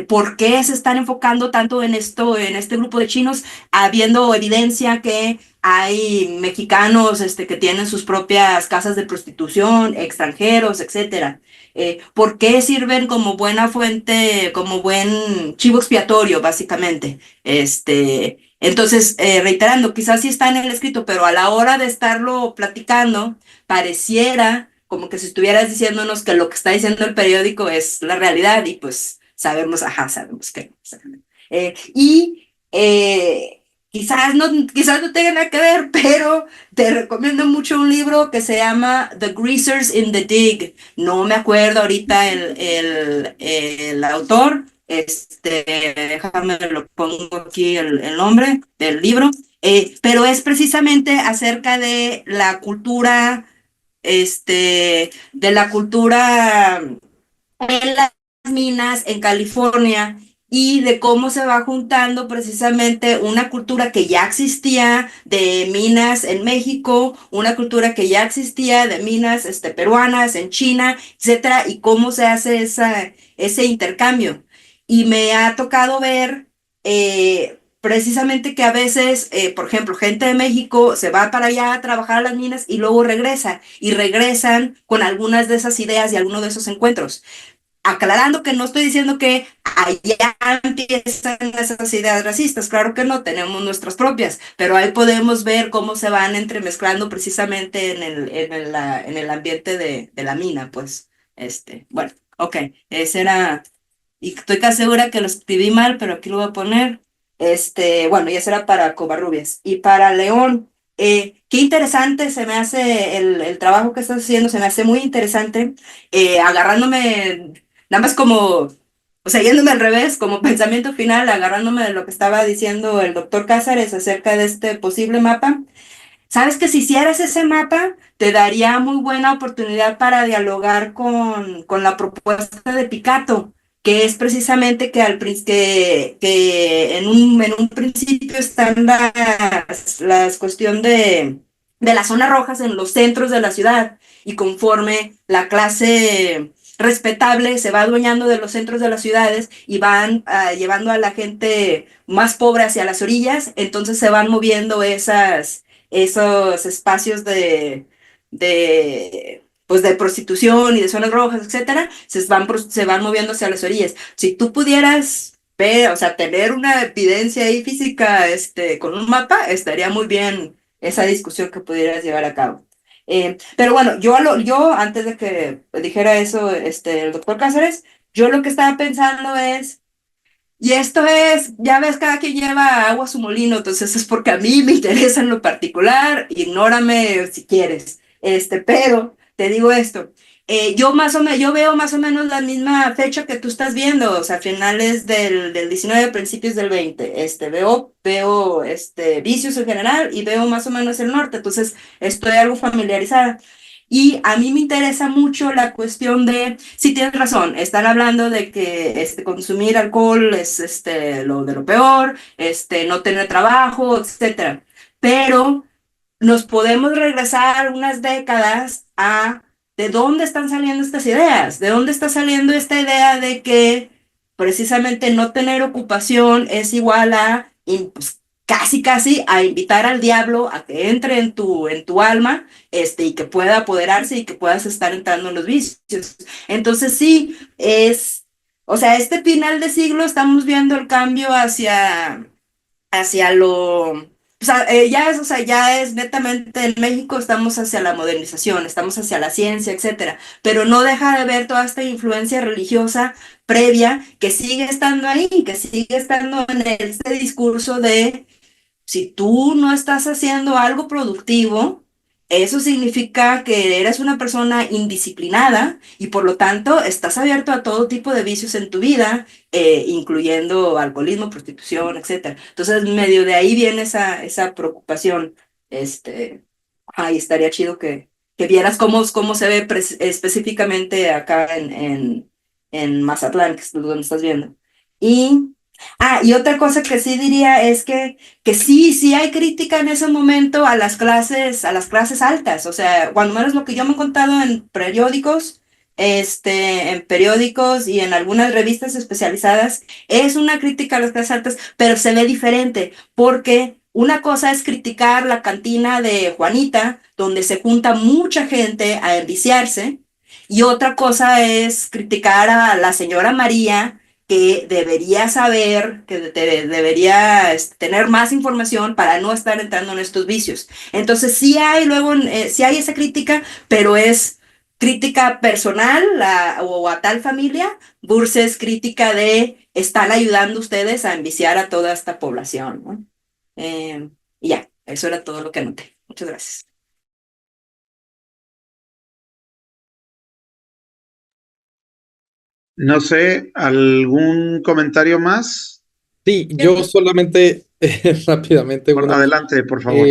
¿Por qué se están enfocando tanto en esto, en este grupo de chinos, habiendo evidencia que hay mexicanos que tienen sus propias casas de prostitución, extranjeros, etcétera? ¿Por qué sirven como buena fuente, como buen chivo expiatorio, básicamente? Entonces, reiterando, quizás sí está en el escrito, pero a la hora de estarlo platicando, pareciera como que si estuvieras diciéndonos que lo que está diciendo el periódico es la realidad y pues sabemos que no. Y quizás no tenga nada que ver, pero te recomiendo mucho un libro que se llama The Greasers in the Dig. No me acuerdo ahorita el autor. Déjame lo pongo aquí el nombre del libro, pero es precisamente acerca de la cultura, de la cultura en las minas en California y de cómo se va juntando precisamente una cultura que ya existía de minas en México, una cultura que ya existía de minas peruanas en China, etcétera, y cómo se hace ese intercambio. Y me ha tocado ver precisamente que a veces, por ejemplo, gente de México se va para allá a trabajar a las minas y luego regresa, y regresan con algunas de esas ideas y algunos de esos encuentros. Aclarando que no estoy diciendo que allá empiezan esas ideas racistas, claro que no, tenemos nuestras propias, pero ahí podemos ver cómo se van entremezclando precisamente en el ambiente de la mina, pues, bueno, ok, ese era, y estoy casi segura que lo escribí mal, pero aquí lo voy a poner, bueno, y ese era para Covarrubias, y para León, qué interesante se me hace el trabajo que estás haciendo, se me hace muy interesante, agarrándome nada más como, o sea, yéndome al revés, como pensamiento final, agarrándome de lo que estaba diciendo el doctor Cázares acerca de este posible mapa. Sabes que si hicieras ese mapa, te daría muy buena oportunidad para dialogar con la propuesta de Picato, que es precisamente que, que en un principio están las cuestión de las zonas rojas en los centros de la ciudad, y conforme la clase respetable se va adueñando de los centros de las ciudades y van llevando a la gente más pobre hacia las orillas, entonces se van moviendo esos espacios pues de prostitución y de zonas rojas, etcétera, se van moviendo hacia las orillas. Si tú pudieras ver, o sea, tener una evidencia ahí física, con un mapa, estaría muy bien esa discusión que pudieras llevar a cabo. Pero bueno, yo antes de que dijera eso, el doctor Cáceres, yo lo que estaba pensando es, y esto es, ya ves, cada quien lleva agua a su molino, entonces es porque a mí me interesa en lo particular, ignórame si quieres, pero te digo esto, yo veo más o menos la misma fecha que tú estás viendo, o sea, finales del 19, principios del 20, veo vicios en general y veo más o menos el norte, entonces estoy algo familiarizada. Y a mí me interesa mucho la cuestión de, sí tienes razón, están hablando de que consumir alcohol es lo de lo peor, no tener trabajo, etcétera. Pero nos podemos regresar unas décadas a de dónde están saliendo estas ideas, de dónde está saliendo esta idea de que precisamente no tener ocupación es igual a pues, casi a invitar al diablo a que entre en tu alma, y que pueda apoderarse y que puedas estar entrando en los vicios. Entonces sí, o sea, este final de siglo estamos viendo el cambio hacia lo, o sea, o sea, ya es netamente en México, estamos hacia la modernización, estamos hacia la ciencia, etcétera, pero no deja de ver toda esta influencia religiosa previa que sigue estando ahí, que sigue estando en este discurso de si tú no estás haciendo algo productivo, eso significa que eres una persona indisciplinada y por lo tanto estás abierto a todo tipo de vicios en tu vida, incluyendo alcoholismo, prostitución, etcétera. Entonces, medio de ahí viene esa preocupación. Y estaría chido que vieras cómo se ve específicamente acá en Mazatlán, que es donde estás viendo. Y otra cosa que sí diría es que sí hay crítica en ese momento a las clases altas. O sea, cuando menos lo que yo me he contado en periódicos y en algunas revistas especializadas, es una crítica a las clases altas, pero se ve diferente, porque una cosa es criticar la cantina de Juanita, donde se junta mucha gente a enviciarse, y otra cosa es criticar a la señora María, que debería saber, que debería tener más información para no estar entrando en estos vicios. Entonces sí hay sí hay esa crítica, pero es crítica personal o a tal familia versus crítica de están ayudando ustedes a enviciar a toda esta población, ¿no? Y ya, eso era todo lo que anoté. Muchas gracias. No sé, ¿algún comentario más? Sí, yo solamente rápidamente, Adelante, por favor.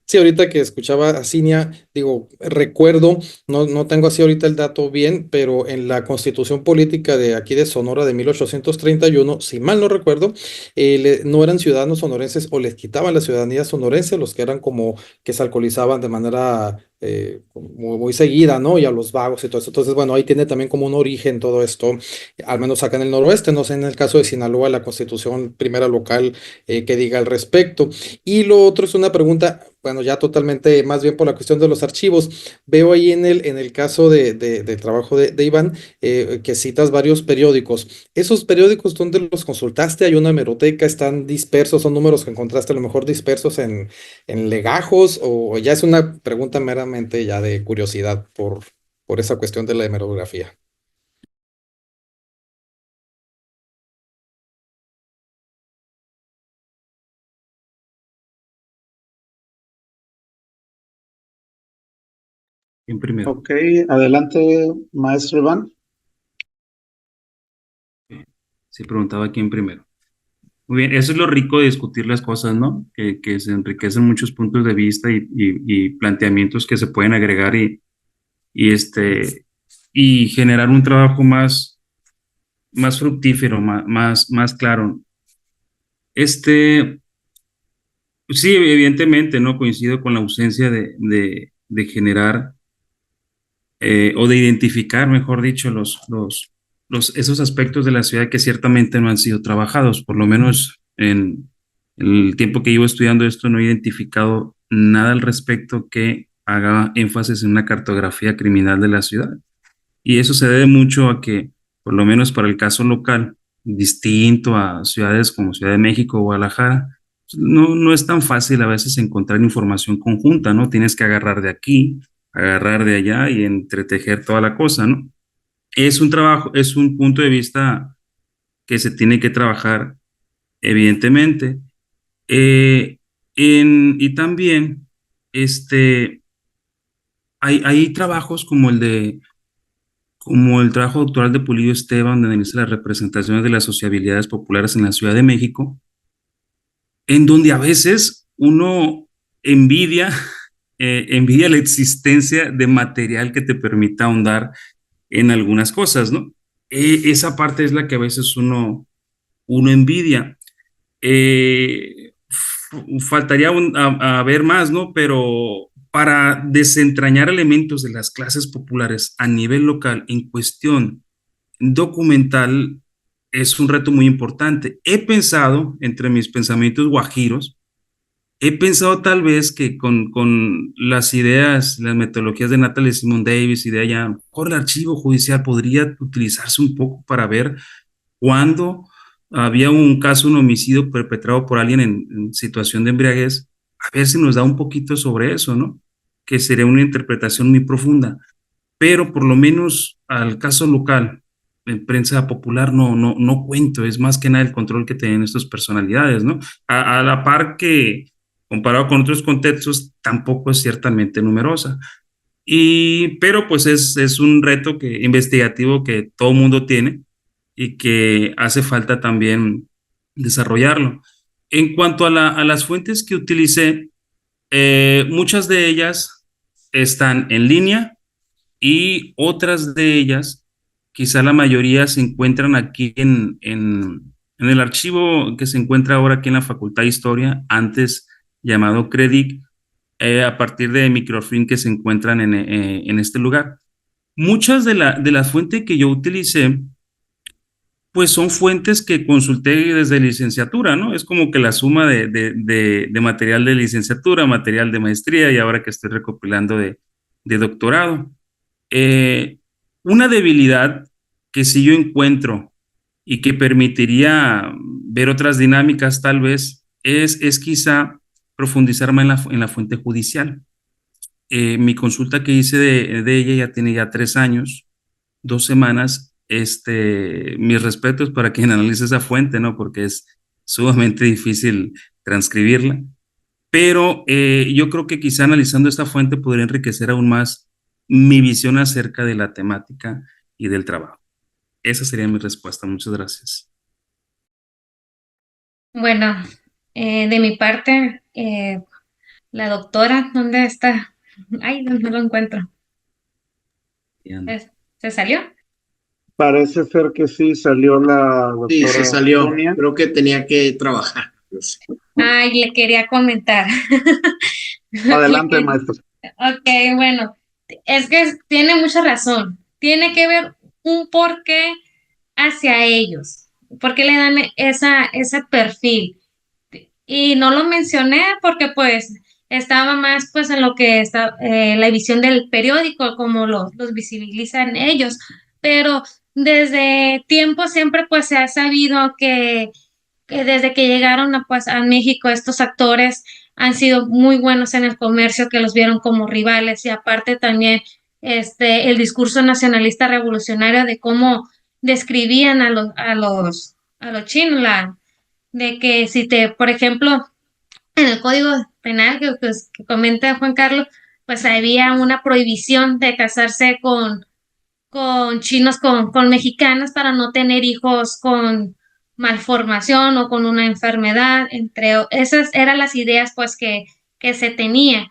sí, ahorita que escuchaba a Cinia, Digo, recuerdo, no tengo así ahorita el dato bien, pero en la Constitución Política de aquí de Sonora de 1831, si mal no recuerdo, no eran ciudadanos sonorenses o les quitaban la ciudadanía sonorense los que eran como que se alcoholizaban de manera muy seguida, ¿no? Y a los vagos y todo eso. Entonces, bueno, ahí tiene también como un origen todo esto, al menos acá en el noroeste, no sé, en el caso de Sinaloa, la Constitución primera local que diga al respecto. Y lo otro es una pregunta, bueno, ya totalmente más bien por la cuestión de los archivos. Veo ahí en el caso del trabajo de Iván que citas varios periódicos. ¿Esos periódicos dónde los consultaste? ¿Hay una hemeroteca? ¿Están dispersos? ¿Son números que encontraste a lo mejor dispersos en legajos? ¿O ya es una pregunta meramente ya de curiosidad por esa cuestión de la hemerografía? ¿Quién primero? Ok, adelante, maestro Iván. Se preguntaba quién primero. Muy bien, eso es lo rico de discutir las cosas, ¿no? Que se enriquecen muchos puntos de vista y planteamientos que se pueden agregar y generar un trabajo más fructífero, más claro. Este, sí, evidentemente, ¿no? Coincido con la ausencia de generar o de identificar, mejor dicho, esos aspectos de la ciudad que ciertamente no han sido trabajados. Por lo menos en el tiempo que llevo estudiando esto, no he identificado nada al respecto que haga énfasis en una cartografía criminal de la ciudad. Y eso se debe mucho a que, por lo menos para el caso local, distinto a ciudades como Ciudad de México o Guadalajara, no es tan fácil a veces encontrar información conjunta, ¿no? Tienes que agarrar de aquí, agarrar de allá y entretejer toda la cosa, ¿no? Es un trabajo, es un punto de vista que se tiene que trabajar, evidentemente. Eh, y también, este, hay trabajos como el trabajo doctoral de Pulido Esteban, donde analiza las representaciones de las sociabilidades populares en la Ciudad de México, en donde a veces uno envidia, envidia la existencia de material que te permita ahondar en algunas cosas, ¿no? Esa parte es la que a veces uno envidia. Faltaría a ver más, ¿no? Pero para desentrañar elementos de las clases populares a nivel local en cuestión documental es un reto muy importante. He pensado, entre mis pensamientos guajiros, he pensado tal vez que con las ideas, las metodologías de Natalie Simon Davis y de allá, por el archivo judicial podría utilizarse un poco para ver cuándo había un caso, un homicidio perpetrado por alguien en situación de embriaguez, a ver si nos da un poquito sobre eso, ¿no? Que sería una interpretación muy profunda, pero por lo menos al caso local, en prensa popular no cuento, es más que nada el control que tienen estas personalidades, ¿no? A la par que, comparado con otros contextos, tampoco es ciertamente numerosa. Pero pues es un reto investigativo que todo mundo tiene y que hace falta también desarrollarlo. En cuanto a las fuentes que utilicé, muchas de ellas están en línea y otras de ellas, quizá la mayoría se encuentran aquí en el archivo que se encuentra ahora aquí en la Facultad de Historia, antes llamado CREDIC, a partir de microfilm que se encuentran en este lugar. Muchas de las fuentes que yo utilicé, pues son fuentes que consulté desde licenciatura, ¿no? Es como que la suma de material de licenciatura, material de maestría y ahora que estoy recopilando de doctorado. Eh, una debilidad que sí yo encuentro y que permitiría ver otras dinámicas tal vez es quizá profundizar más en la fuente judicial. Mi consulta que hice de ella ya tiene ya 3 años, 2 semanas. Mis respetos para quien analice esa fuente, ¿no? Porque es sumamente difícil transcribirla. Pero yo creo que quizá analizando esta fuente podría enriquecer aún más mi visión acerca de la temática y del trabajo. Esa sería mi respuesta. Muchas gracias. Bueno, de mi parte, la doctora, ¿dónde está? Ay, no lo encuentro. Bien. ¿Se salió? Parece ser que sí salió la Sí, se doctora salió. Sonia. Creo que tenía que trabajar. Ay, le quería comentar. Le Adelante, quería- maestro. Ok, bueno, es que tiene mucha razón. Tiene que ver un porqué hacia ellos. ¿Por qué le dan ese perfil? Y no lo mencioné porque pues estaba más pues en lo que está la visión del periódico, como los visibilizan ellos. Pero desde tiempo siempre pues se ha sabido que desde que llegaron pues, a México estos actores han sido muy buenos en el comercio, que los vieron como rivales y aparte también el discurso nacionalista revolucionario de cómo describían a los chinos, de que si por ejemplo, en el Código Penal que comenta Juan Carlos, pues había una prohibición de casarse con chinos, con mexicanos para no tener hijos con malformación o con una enfermedad, esas eran las ideas pues que se tenía.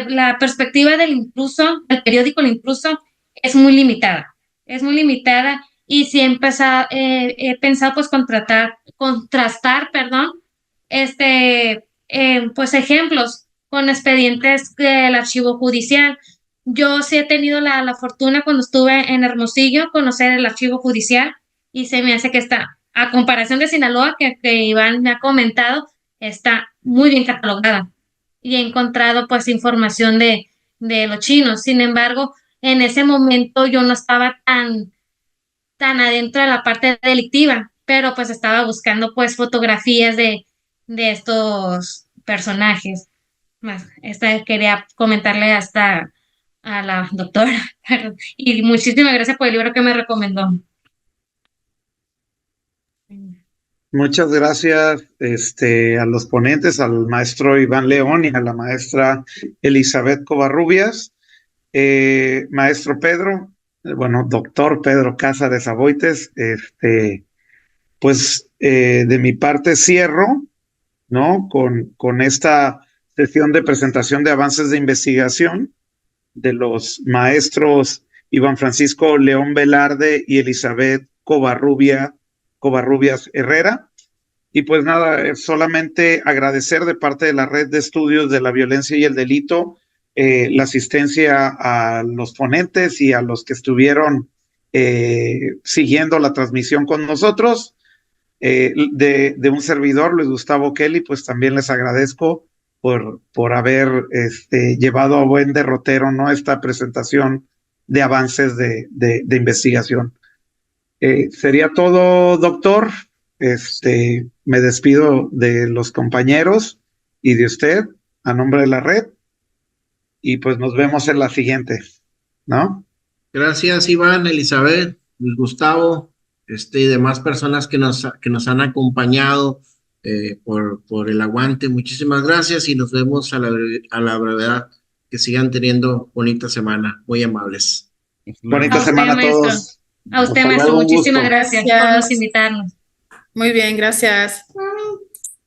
La perspectiva del periódico El Intruso es muy limitada y sí he pensado pues contrastar, perdón, pues ejemplos con expedientes del archivo judicial. Yo sí he tenido la fortuna cuando estuve en Hermosillo conocer el archivo judicial y se me hace que está, a comparación de Sinaloa, que Iván me ha comentado, está muy bien catalogada y he encontrado pues información de los chinos. Sin embargo, en ese momento yo no estaba tan adentro de la parte delictiva, pero pues estaba buscando pues fotografías de estos personajes. Más, quería comentarle hasta a la doctora, perdón. Y muchísimas gracias por el libro que me recomendó. Muchas gracias a los ponentes, al maestro Iván León y a la maestra Elizabeth Covarrubias. Maestro Pedro, bueno, doctor Pedro Cázares Aboites, pues de mi parte cierro, ¿no? Con esta sesión de presentación de avances de investigación de los maestros Iván Francisco León Velarde y Elizabeth Covarrubias Herrera. Y pues nada, solamente agradecer de parte de la Red de Estudios de la Violencia y el Delito la asistencia a los ponentes y a los que estuvieron siguiendo la transmisión con nosotros. De un servidor, Luis Gustavo Kelly, pues también les agradezco por haber llevado a buen derrotero, ¿no? Esta presentación de avances de investigación. Sería todo, doctor. Me despido de los compañeros y de usted a nombre de la red y pues nos vemos en la siguiente, ¿no? Gracias, Iván, Elizabeth, Luis Gustavo, y demás personas que nos han acompañado por el aguante. Muchísimas gracias y nos vemos a la brevedad. Que sigan teniendo bonita semana. Muy amables. Bonita A usted, semana a maestro. todos. A usted, Hasta maestro, luego, un muchísimas gusto. gracias por Gracias. nos invitarnos. Muy bien, gracias.